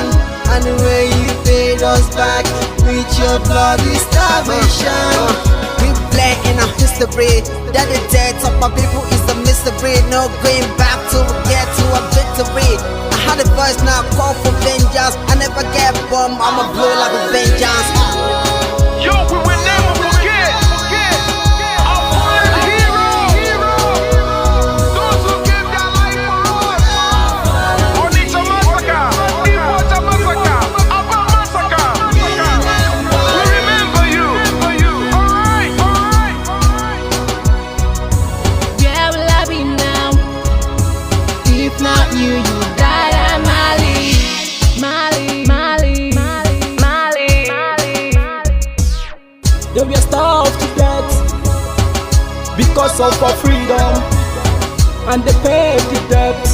and the way you paid us back with your bloody starvation. We bled in our history that the death of my people is a mystery. No going back to get to a victory. I had a voice now call for vengeance. I never get bombed, I'ma blow like a vengeance. Yo, we will never forget our fallen heroes. Those who gave their life for us. Onitsha massacre, Ipocha massacre, Aba massacre. We remember you. Alright. Where will I be now? If not you, you died at Mali. They were starved to death because of our freedom, and they paid the debt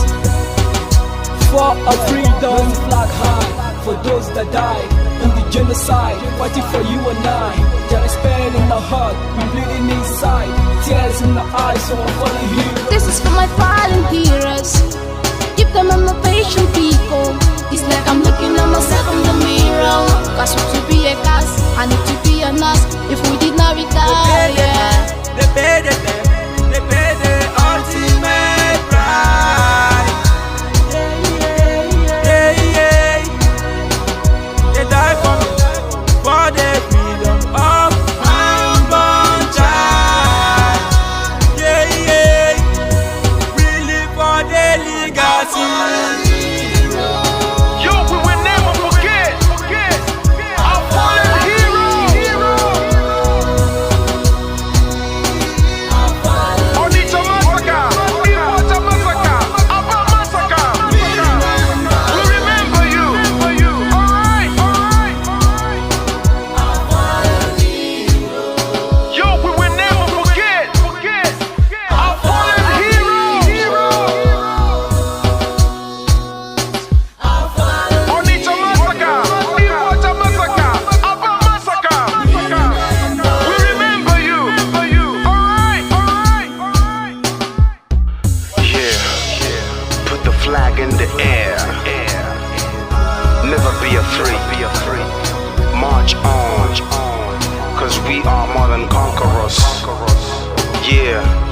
for our freedom. Flag high for those that died in the genocide, fighting for you and I. There is pain in the heart, we bleeding inside, tears in the eyes, so I'm falling here. This is for my fallen heroes. Give them a motivation, people. It's like I'm looking at myself in the mirror. Cause to be a cast, I need to be a nurse. If we did not retire, They paid the ultimate price. Yeah. They died for the freedom of my unborn child. Yeah. We live for the legacy. Yo, we will never forget. us. Yeah.